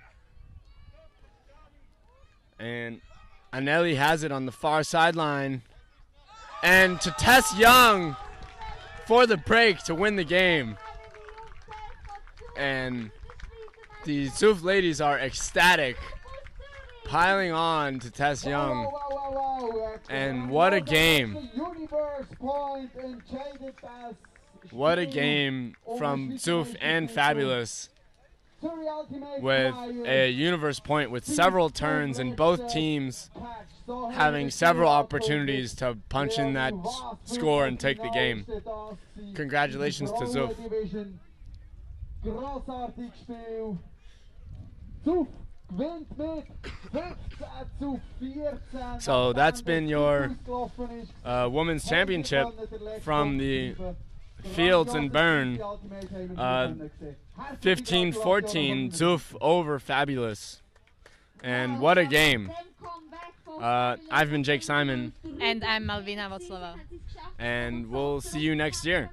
And Anneli has it on the far sideline. And to Tess Young for the break to win the game. And the Zuf ladies are ecstatic, piling on to Tess Young. And what a game. What a game from Zuf and Fabulous, with a universe point with several turns and both teams having several opportunities to punch in that score and take the game. Congratulations to Zuf. So that's been your women's championship from the Fields and Bern. 15-14, Zuf over Fabulous. And what a game. I've been Jake Simon. And I'm Malvina Václavá. And we'll see you next year.